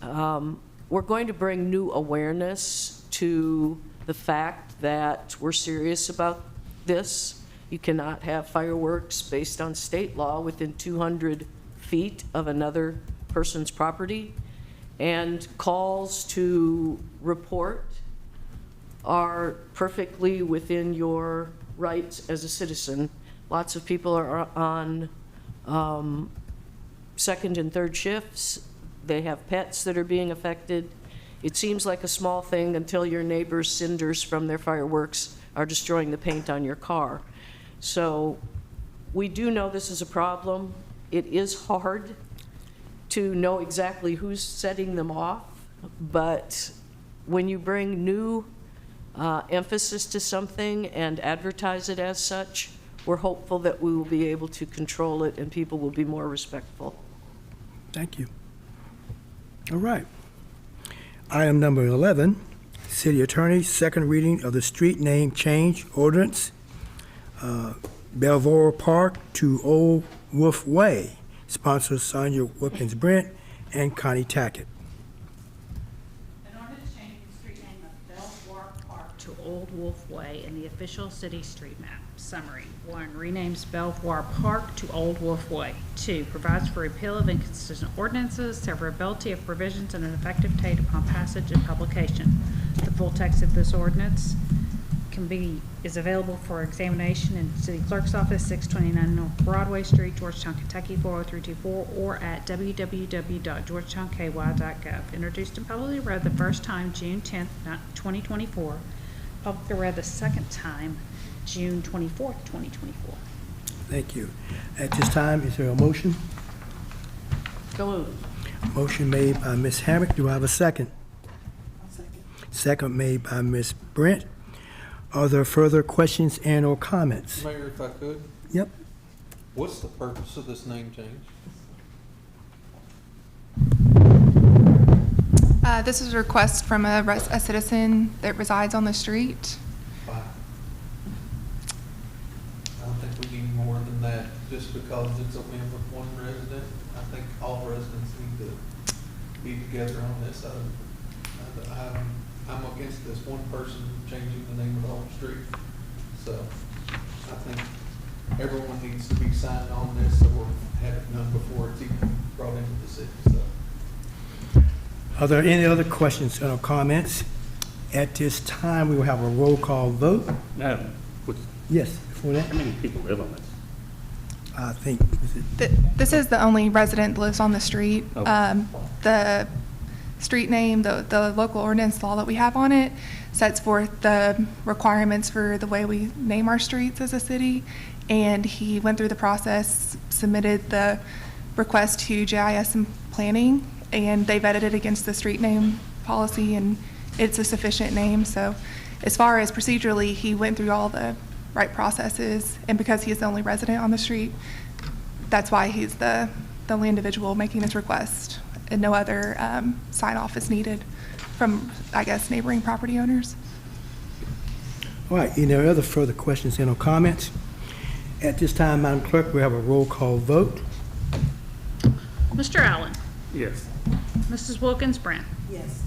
we're going to bring new awareness to the fact that we're serious about this. You cannot have fireworks based on state law within 200 feet of another person's property. And calls to report are perfectly within your rights as a citizen. Lots of people are on second and third shifts. They have pets that are being affected. It seems like a small thing until your neighbor's cinders from their fireworks are destroying the paint on your car. So we do know this is a problem. It is hard to know exactly who's setting them off, but when you bring new emphasis to something and advertise it as such, we're hopeful that we will be able to control it and people will be more respectful. Thank you. All right. Item number 11, City Attorney, second reading of the street name change ordinance, Belvoir Park to Old Wolf Way. Sponsors Sonia Wilkins Brent and Connie Tackett. An ordinance changing the street name of Belvoir Park to Old Wolf Way in the official city street map. Summary. 1. Renames Belvoir Park to Old Wolf Way. 2. Provides for repeal of inconsistent ordinances, severability of provisions, and an effective date upon passage and publication. The full text of this ordinance is available for examination in City Clerk's Office, 629 North Broadway Street, Georgetown, Kentucky, 40324, or at www.georgetownky.gov. Introduced and publicly read the first time June 10th, 2024. Publicly read the second time June 24th, 2024. Thank you. At this time, is there a motion? So moved. Motion made by Ms. Hammack. Do I have a second? Second made by Ms. Brent. Are there further questions and or comments? Mayor, if I could, Yep. what's the purpose of this name change? This is a request from a citizen that resides on the street. Why? I don't think we need more than that, just because it's a whim of one resident. I think all residents need to be together on this. I'm against this one person changing the name of the whole street. So I think everyone needs to be signed on this, so we'll have it done before it's even brought into the city, so. Are there any other questions or comments? At this time, we will have a roll call vote. No, Yes, before that, how many people live on this? I think, is it, This is the only resident that lives on the street. Okay. The street name, the local ordinance law that we have on it sets forth the requirements for the way we name our streets as a city. And he went through the process, submitted the request to GIS and planning, and they vetted it against the street name policy, and it's a sufficient name. So as far as procedurally, he went through all the right processes, and because he is the only resident on the street, that's why he's the only individual making this request, and no other sign-off is needed from, I guess, neighboring property owners. all right, any other further questions and or comments? At this time, Madam Clerk, we have a roll call vote. Mr. Allen. Yes. Mrs. Wilkins Brent. Yes.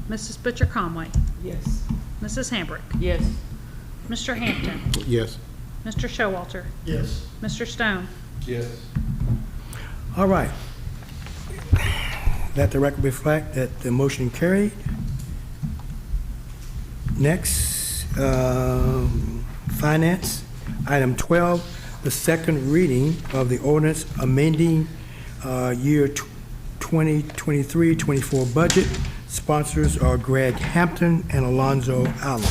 Mrs. Butcher Conway. Yes. Mrs. Hambrick. Yes. Mr. Hampton. Yes. Mr. Showalter. Yes. Mr. Stone. Yes. All right. Let the record reflect that the motion carried. Next, Finance. Item 12, the second reading of the ordinance amending year 2023-24 budget. Sponsors are Greg Hampton and Alonzo Allen.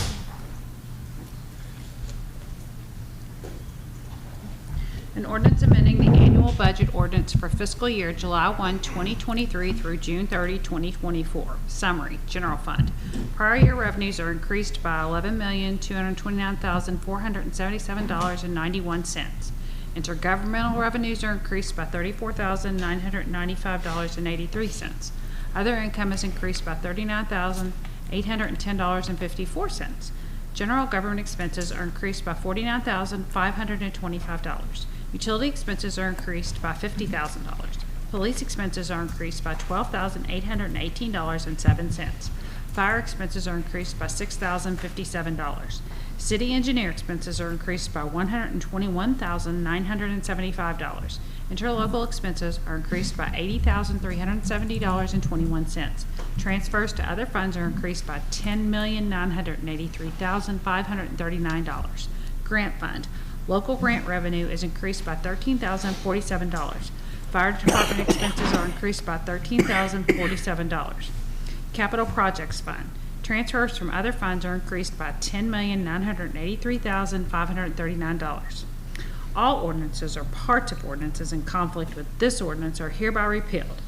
An ordinance amending the annual budget ordinance for fiscal year July 1, 2023 through June 30, 2024. Summary, General Fund. Prior year revenues are increased by $11,229,477.91. Intergovernmental revenues are increased by $34,995.83. Other income is increased by $39,810.54. General government expenses are increased by $49,525. Utility expenses are increased by $50,000. Police expenses are increased by $12,818.07. Fire expenses are increased by $6,057. City engineer expenses are increased by $121,975. Interlocal expenses are increased by $80,370.21. Transfers to other funds are increased by $10,983,539. Grant fund. Local grant revenue is increased by $13,047. Fire department expenses are increased by $13,047. Capital projects fund. Transfers from other funds are increased by $10,983,539. All ordinances or parts of ordinances in conflict with this ordinance are hereby repealed.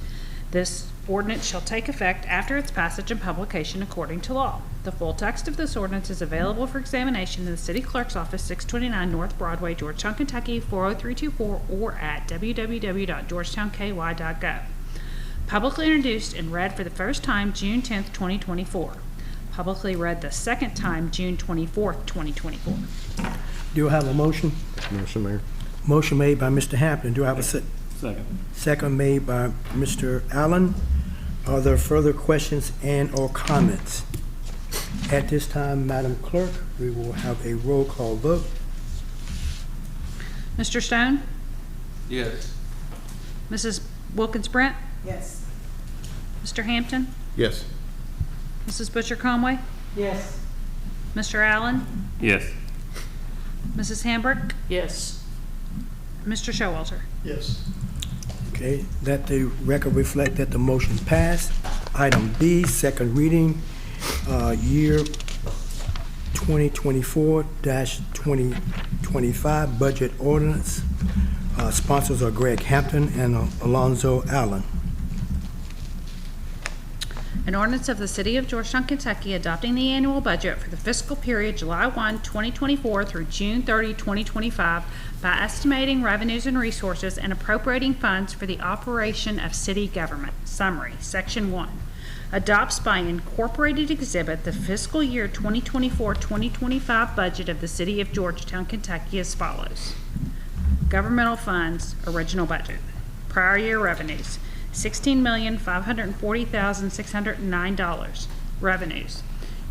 This ordinance shall take effect after its passage and publication according to law. The full text of this ordinance is available for examination in the City Clerk's Office, 629 North Broadway, Georgetown, Kentucky, 40324, or at www.georgetownky.gov. Publicly introduced and read for the first time June 10th, 2024. Publicly read the second time June 24th, 2024. Do I have a motion? Motion, Mayor. Motion made by Mr. Hampton. Do I have a Second. second made by Mr. Allen? Are there further questions and/or comments? At this time, Madam Clerk, we will have a roll call vote. Mr. Stone? Yes. Mrs. Wilkins Brent? Yes. Mr. Hampton? Yes. Mrs. Butcher Conway? Yes. Mr. Allen? Yes. Mrs. Hambrick? Yes. Mr. Showalter? Yes. Okay, let the record reflect that the motion passed. Item B, second reading, year 2024-2025 budget ordinance. Sponsors are Greg Hampton and Alonzo Allen. An ordinance of the City of Georgetown, Kentucky adopting the annual budget for the fiscal period July 1, 2024 through June 30, 2025 by estimating revenues and resources and appropriating funds for the operation of city government. Summary, Section 1. Adopts by incorporated exhibit the fiscal year 2024-2025 budget of the City of Georgetown, Kentucky as follows. Governmental funds, original budget. Prior year revenues, $16,540,609. Revenues.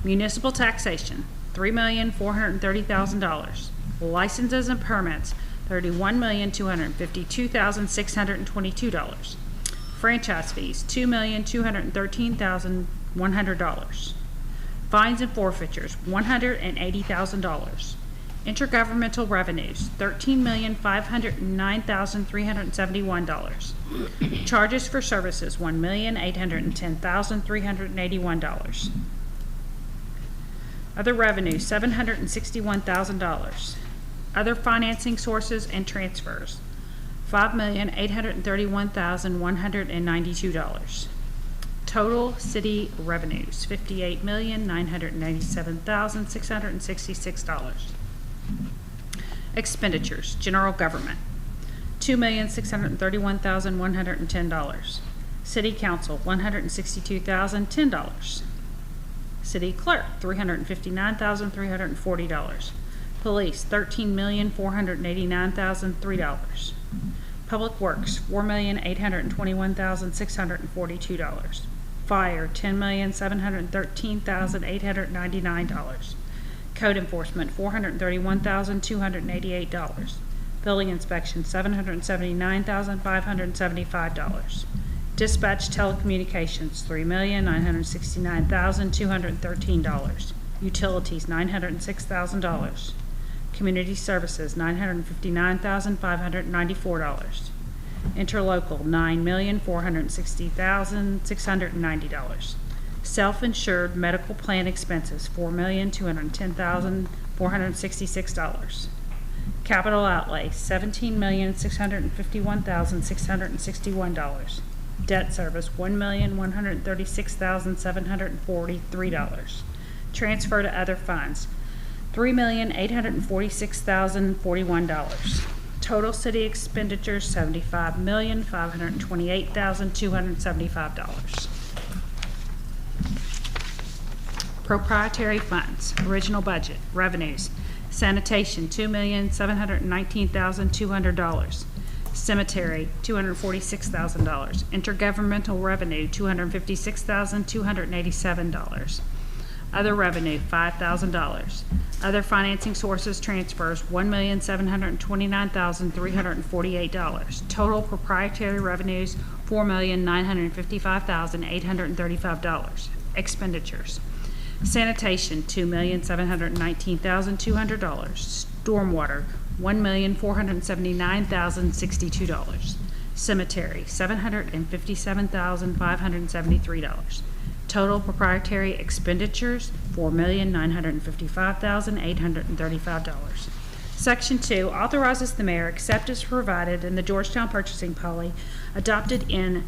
Municipal taxation, $3,430,000. Licenses and permits, $31,252,622. Franchise fees, $2,213,100. Fines and forfeitures, $180,000. Intergovernmental revenues, $13,509,371. Charges for services, $1,810,381. Other revenues, $761,000. Other financing sources and transfers, $5,831,192. Total city revenues, $58,997,666. Expenditures, general government, $2,631,110. City council, $162,010. City clerk, $359,340. Police, $13,489,003. Public works, $4,821,642. Fire, $10,713,899. Code enforcement, $431,288. Building inspection, $779,575. Dispatch telecommunications, $3,969,213. Utilities, $906,000. Community services, $959,594. Interlocal, $9,460,690. Self-insured medical plan expenses, $4,210,466. Capital outlay, $17,651,661. Debt service, $1,136,743. Transfer to other funds, $3,846,041. Total city expenditures, $75,528,275. Proprietary funds, original budget, revenues, sanitation, $2,719,200. Cemetery, $246,000. Intergovernmental revenue, $256,287. Other revenue, $5,000. Other financing sources transfers, $1,729,348. Total proprietary revenues, $4,955,835. Expenditures. Sanitation, $2,719,200. Stormwater, $1,479,062. Cemetery, $757,573. Total proprietary expenditures, $4,955,835. Section 2 authorizes the mayor, except as provided in the Georgetown Purchasing Policy adopted in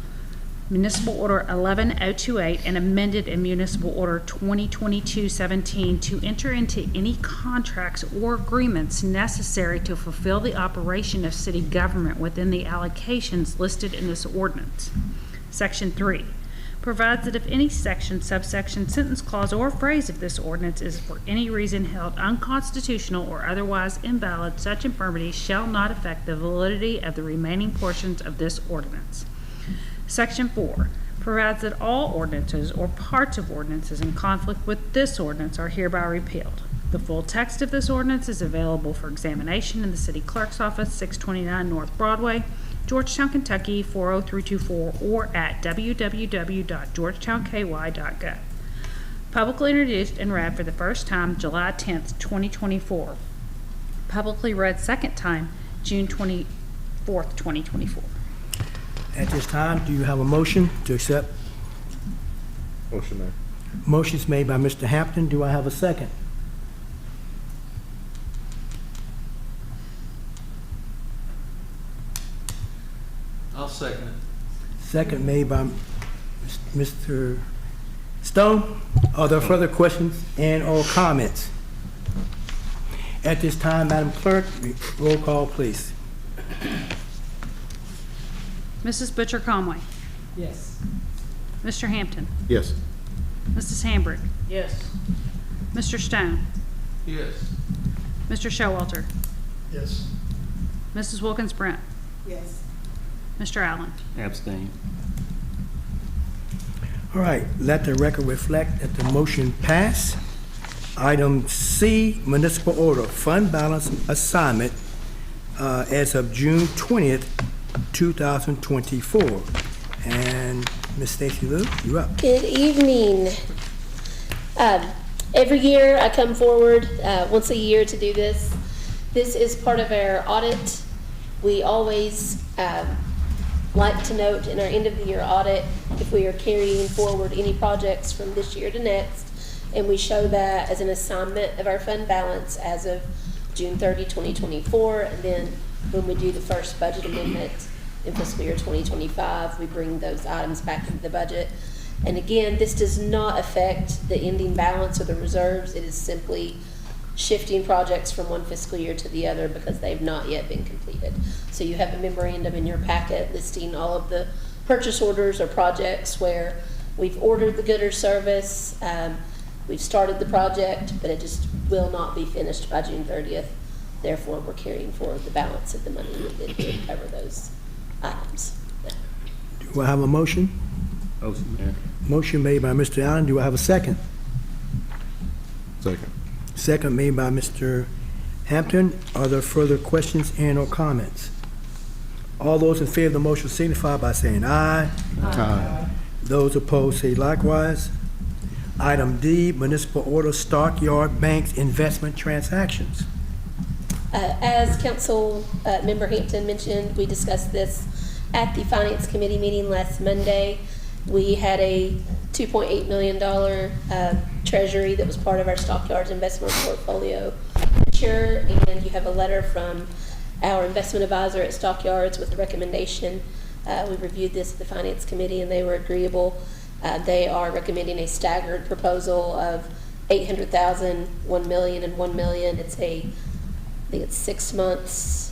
Municipal Order 11028 and amended in Municipal Order 2022-17 to enter into any contracts or agreements necessary to fulfill the operation of city government within the allocations listed in this ordinance. Section 3 provides that if any section, subsection, sentence, clause, or phrase of this ordinance is for any reason held unconstitutional or otherwise invalid, such infirmity shall not affect the validity of the remaining portions of this ordinance. Section 4 provides that all ordinances or parts of ordinances in conflict with this ordinance are hereby repealed. The full text of this ordinance is available for examination in the City Clerk's Office, 629 North Broadway, Georgetown, Kentucky, 40324, or at www.georgetownky.gov. Publicly introduced and read for the first time July 10th, 2024. Publicly read second time June 24th, 2024. At this time, do you have a motion to accept? Motion, Mayor. Motion's made by Mr. Hampton. Do I have a second? I'll second it. Second made by Mr. Stone. Are there further questions and/or comments? At this time, Madam Clerk, roll call, please. Mrs. Butcher Conway. Yes. Mr. Hampton. Yes. Mrs. Hambrick. Yes. Mr. Stone. Yes. Mr. Showalter. Yes. Mrs. Wilkins Brent. Yes. Mr. Allen. Abstain. All right, let the record reflect that the motion passed. Item C, municipal order, fund balance assignment as of June 20th, 2024. And Ms. Stacy Lou, you're up. Good evening. Every year I come forward once a year to do this. This is part of our audit. We always like to note in our end of the year audit if we are carrying forward any projects from this year to next, and we show that as an assignment of our fund balance as of June 30, 2024, and then when we do the first budget amendment in fiscal year 2025, we bring those items back into the budget. And again, this does not affect the ending balance or the reserves. It is simply shifting projects from one fiscal year to the other because they've not yet been completed. So you have a memorandum in your packet listing all of the purchase orders or projects where we've ordered the good or service, we've started the project, but it just will not be finished by June 30th. Therefore, we're carrying forward the balance of the money needed to cover those items. Do I have a motion? Motion, Mayor. Motion made by Mr. Allen. Do I have a second? Second. Second made by Mr. Hampton. Are there further questions and/or comments? All those in favor of the motion signify by saying aye. Aye. Those opposed say likewise. Item D, municipal order stockyard banks investment transactions. As Council Member Hampton mentioned, we discussed this at the Finance Committee meeting last Monday. We had a $2.8 million treasury that was part of our Stockyards investment portfolio mature, and you have a letter from our investment advisor at Stockyards with the recommendation. We reviewed this at the Finance Committee, and they were agreeable. They are recommending a staggered proposal of $800,000, $1 million, and $1 million. I think it's 6 months,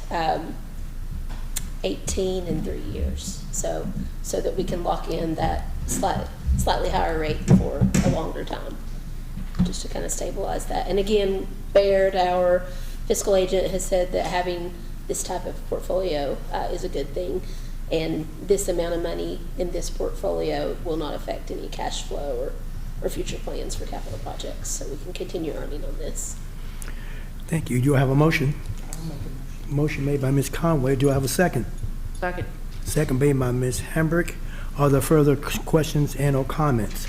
18 and 3 years. So that we can lock in that slightly higher rate for a longer time, just to kind of stabilize that. And again, Baird, our fiscal agent, has said that having this type of portfolio is a good thing. And this amount of money in this portfolio will not affect any cash flow or future plans for capital projects. So we can continue earning on this. Thank you. Do I have a motion? Motion made by Ms. Conway. Do I have a second? Second. Second made by Ms. Hambrick. Are there further questions and/or comments?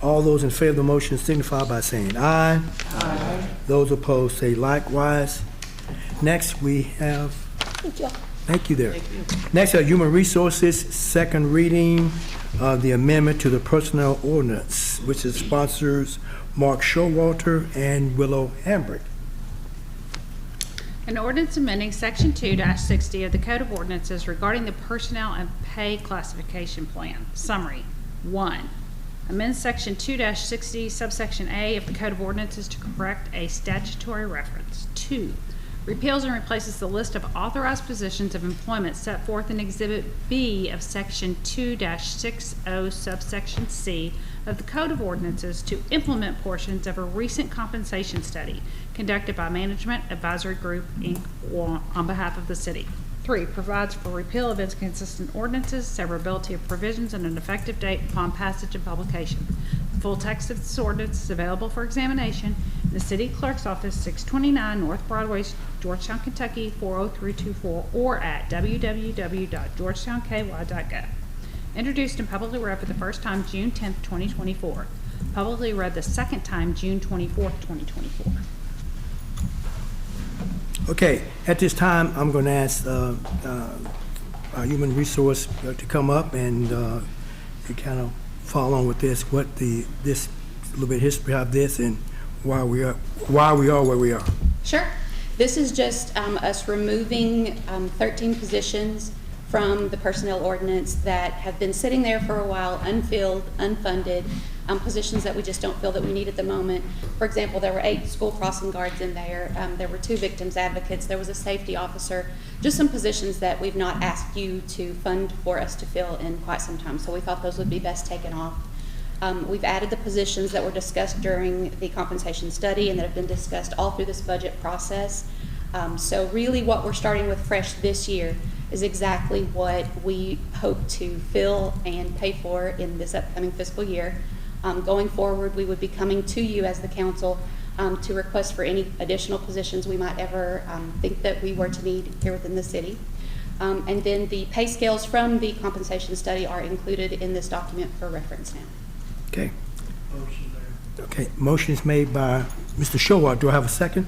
All those in favor of the motion signify by saying aye. Aye. Those opposed say likewise. Next, we have. Thank you all. Thank you there. Next, Human Resources, second reading of the amendment to the Personnel Ordinance, which is sponsors Mark Showalter and Willow Hambrick. An ordinance amending Section 2-60 of the Code of Ordinances regarding the Personnel and Pay Classification Plan. Summary. 1. Amend Section 2-60, subsection A of the Code of Ordinances to correct a statutory reference. 2. repeals and replaces the list of authorized positions of employment set forth in Exhibit B of Section 2-60 subsection C of the Code of Ordinances to implement portions of a recent compensation study conducted by Management Advisory Group, Inc. on behalf of the city. 3, provides for repeal of inconsistent ordinances, severability of provisions, and an effective date upon passage and publication. The full text of this ordinance is available for examination in the city clerk's office, 629 North Broadway, Georgetown, Kentucky, 40324, or at www.georgetownky.gov. Introduced and publicly read for the first time June 10th, 2024. Publicly read the second time June 24th, 2024. Okay, at this time, I'm going to ask our human resource to come up and to kind of follow on with this, this little bit of history of this and why we are where we are. Sure. This is just us removing 13 positions from the personnel ordinance that have been sitting there for a while, unfilled, unfunded, positions that we just don't feel that we need at the moment. For example, there were 8 school crossing guards in there. There were 2 victims advocates. There was a safety officer. Just some positions that we've not asked you to fund for us to fill in quite some time. So we thought those would be best taken off. We've added the positions that were discussed during the compensation study and that have been discussed all through this budget process. So really what we're starting with fresh this year is exactly what we hope to fill and pay for in this upcoming fiscal year. Going forward, we would be coming to you as the council to request for any additional positions we might ever think that we were to need here within the city. And then the pay scales from the compensation study are included in this document for reference now. Okay. Okay, motion is made by Mr. Showalter. Do I have a second?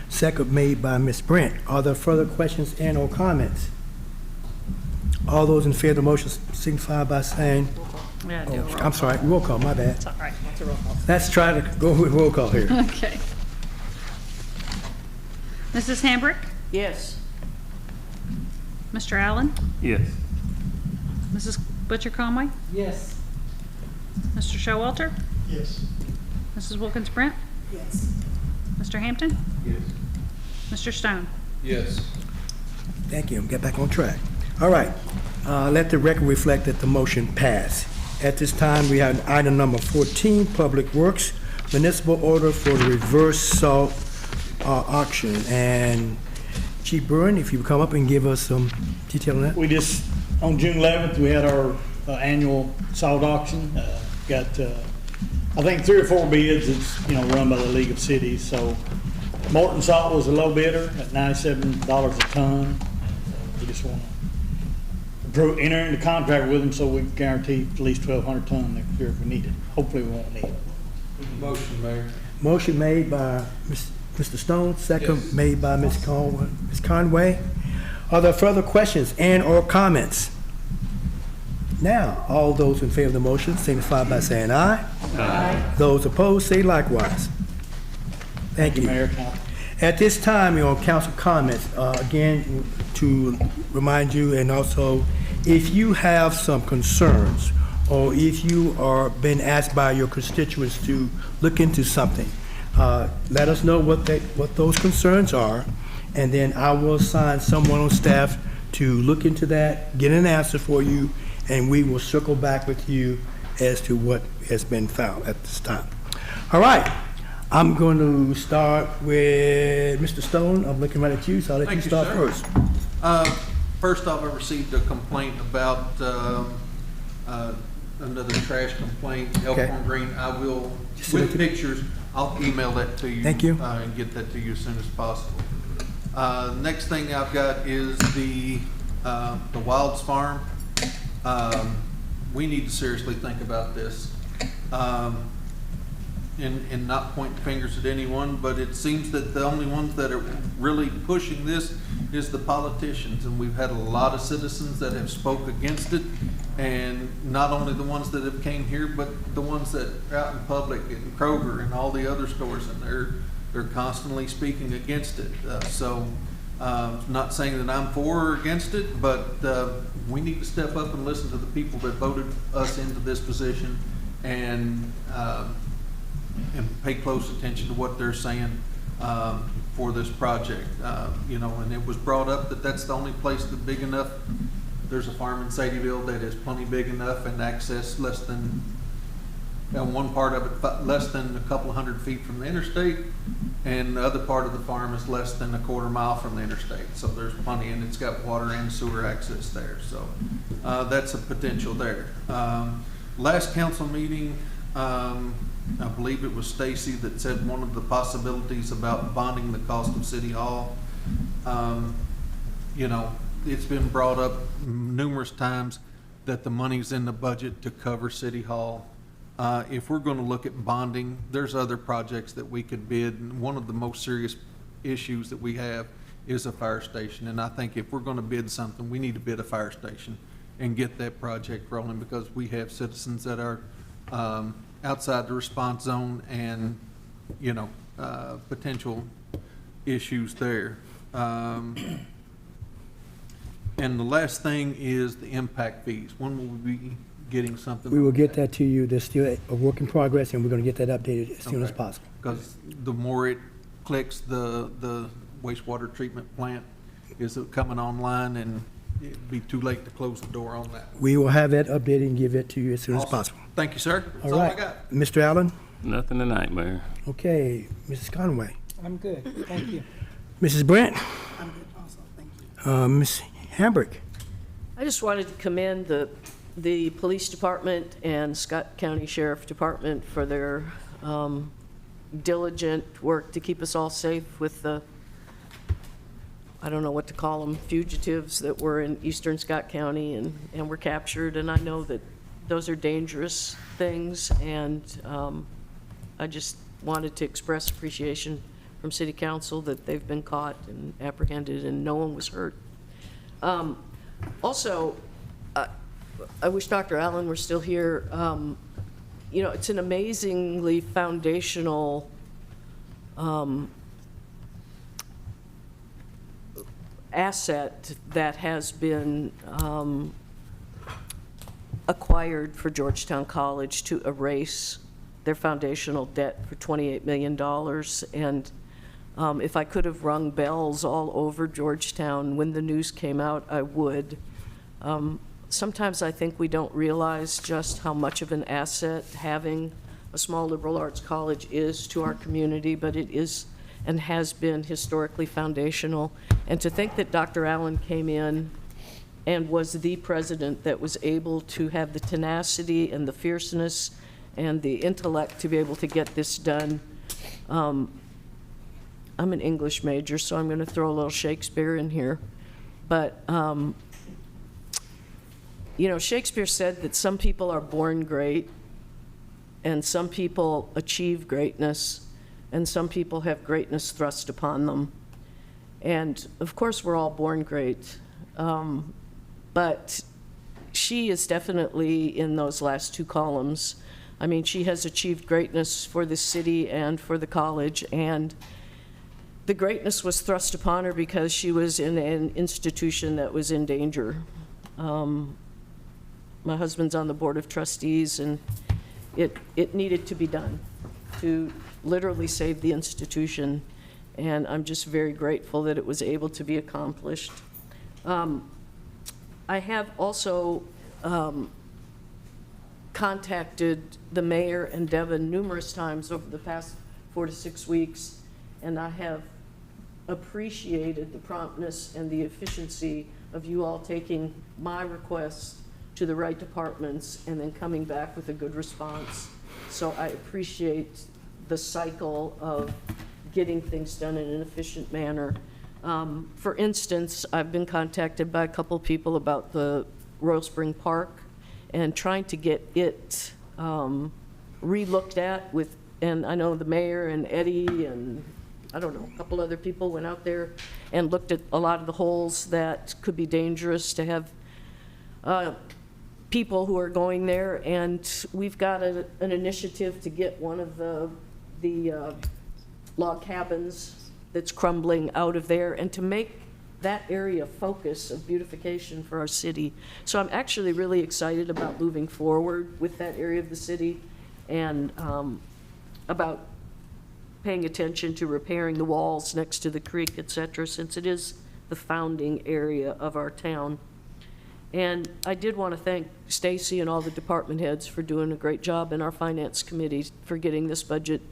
Second made by Ms. Brent. Are there further questions and or comments? All those in favor of the motion signify by saying, I'm sorry, roll call, my bad. All right, what's a roll call? Let's try to go with roll call here. Okay. Mrs. Hambrick? Yes. Mr. Allen? Yes. Mrs. Butcher Conway? Yes. Mr. Showalter? Yes. Mrs. Wilkins Brent? Yes. Mr. Hampton? Yes. Mr. Stone? Yes. Thank you. Get back on track. All right. Let the record reflect that the motion passed. At this time, we have item number 14, Public Works, municipal order for the reverse salt auction. And Chief Burren, if you would come up and give us some detail on that. We just, on June 11th, we had our annual salt auction. Got, I think 3 or 4 bids. It's, run by the League of Cities. So Morton Salt was a low bidder at $97 a ton. We just want to enter into contract with them so we guarantee at least 1,200 ton next year if we need it. Hopefully we won't need it. Motion, Mayor. Motion made by Mr. Stone, second Yes. made by Ms. Conway. Are there further questions and or comments? Now, all those in favor of the motion signify by saying aye. Aye. Those opposed, say likewise. Thank you. Mayor. At this time, council comments, again, to remind you, and also, if you have some concerns, or if you are being asked by your constituents to look into something, let us know what those concerns are, and then I will assign someone on staff to look into that, get an answer for you, and we will circle back with you as to what has been found at this time. All right. I'm going to start with Mr. Stone. I'm looking right at you, so I'll let you start first. First off, I received a complaint about another trash complaint, Elkhorn Green. I will, with pictures, I'll email that to you. Thank you. And get that to you as soon as possible. Next thing I've got is the Wilds Farm. We need to seriously think about this. And not point fingers at anyone, but it seems that the only ones that are really pushing this is the politicians, and we've had a lot of citizens that have spoke against it, and not only the ones that have came here, but the ones that are out in public, in Kroger and all the other stores, and they're constantly speaking against it. Not saying that I'm for or against it, but we need to step up and listen to the people that voted us into this position, and pay close attention to what they're saying. for this project. You know, and it was brought up that that's the only place that's big enough. There's a farm in Sadieville that is plenty big enough and access less than, one part of it less than a couple hundred feet from the interstate, and the other part of the farm is less than a quarter mile from the interstate. So there's plenty, and it's got water and sewer access there. So that's a potential there. Last council meeting, I believe it was Stacy that said one of the possibilities about bonding the cost of City Hall. You know, it's been brought up numerous times that the money's in the budget to cover City Hall. If we're going to look at bonding, there's other projects that we could bid. And one of the most serious issues that we have is a fire station. And I think if we're going to bid something, we need to bid a fire station and get that project rolling, because we have citizens that are outside the response zone and, you know, potential issues there. And the last thing is the impact fees. When will we be getting something? We will get that to you. There's still a work in progress, and we're going to get that updated as soon as Okay. possible. Because the more it clicks, the wastewater treatment plant is coming online, and it'd be too late to close the door on that. We will have that updated and give it to you as soon as Awesome. possible. Thank you, sir. That's All all I right. got. Mr. Allen? Nothing tonight, Mayor. Okay. Mrs. Conway? I'm good, thank you. Mrs. Brent? I'm good also, thank you. Ms. Hambrick? I just wanted to commend the police department and Scott County Sheriff Department for their diligent work to keep us all safe with the, I don't know what to call them, fugitives that were in eastern Scott County and were captured. And I know that those are dangerous things, and I just wanted to express appreciation from City Council that they've been caught and apprehended and no one was hurt. Also, I wish Dr. Allen were still here. You know, it's an amazingly foundational asset that has been acquired for Georgetown College to erase their foundational debt for $28 million. And if I could have rung bells all over Georgetown when the news came out, I would. Sometimes I think we don't realize just how much of an asset having a small liberal arts college is to our community, but it is and has been historically foundational. And to think that Dr. Allen came in and was the president that was able to have the tenacity and the fierceness and the intellect to be able to get this done. I'm an English major, so I'm going to throw a little Shakespeare in here. But, you know, Shakespeare said that some people are born great, and some people achieve greatness, and some people have greatness thrust upon them. And, of course, we're all born great. But she is definitely in those last two columns. I mean, she has achieved greatness for the city and for the college, and the greatness was thrust upon her because she was in an institution that was in danger. My husband's on the board of trustees, and it needed to be done to literally save the institution, and I'm just very grateful that it was able to be accomplished. I have also contacted the mayor and Devin numerous times over the past 4 to 6 weeks, and I have appreciated the promptness and the efficiency of you all taking my requests to the right departments and then coming back with a good response. So I appreciate the cycle of getting things done in an efficient manner. For instance, I've been contacted by a couple people about the Royal Spring Park and trying to get it re-looked at with, and I know the mayor and Eddie and I don't know, a couple other people went out there and looked at a lot of the holes that could be dangerous to have people who are going there, and we've got an initiative to get one of the log cabins that's crumbling out of there and to make that area a focus of beautification for our city. So I'm actually really excited about moving forward with that area of the city and about paying attention to repairing the walls next to the creek, et cetera, since it is the founding area of our town. And I did want to thank Stacy and all the department heads for doing a great job, in our finance committee for getting this budget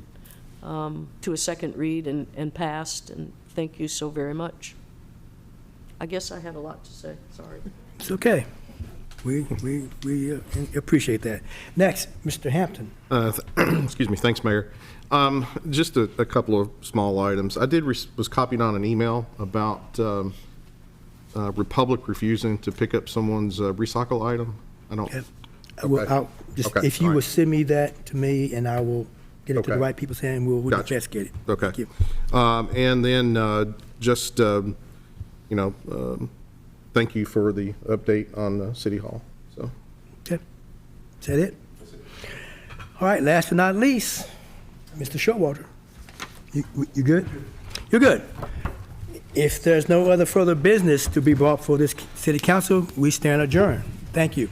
to a second read and passed, and thank you so very much. I guess I had a lot to say, sorry. It's okay. We appreciate that. Next, Mr. Hampton. Excuse me, thanks, Mayor. Just a couple of small items. I was copied on an email about Republic refusing to pick up someone's recycle item. I don't. Okay. If you will send me that to me, and I will get it to the right people, saying we'll investigate it. Okay. Thank you. And then just, thank you for the update on City Hall. So. Okay. Is that it? All right, last but not least, Mr. Showalter. You good? You're good. If there's no other further business to be brought for this city council, we stand adjourned. Thank you.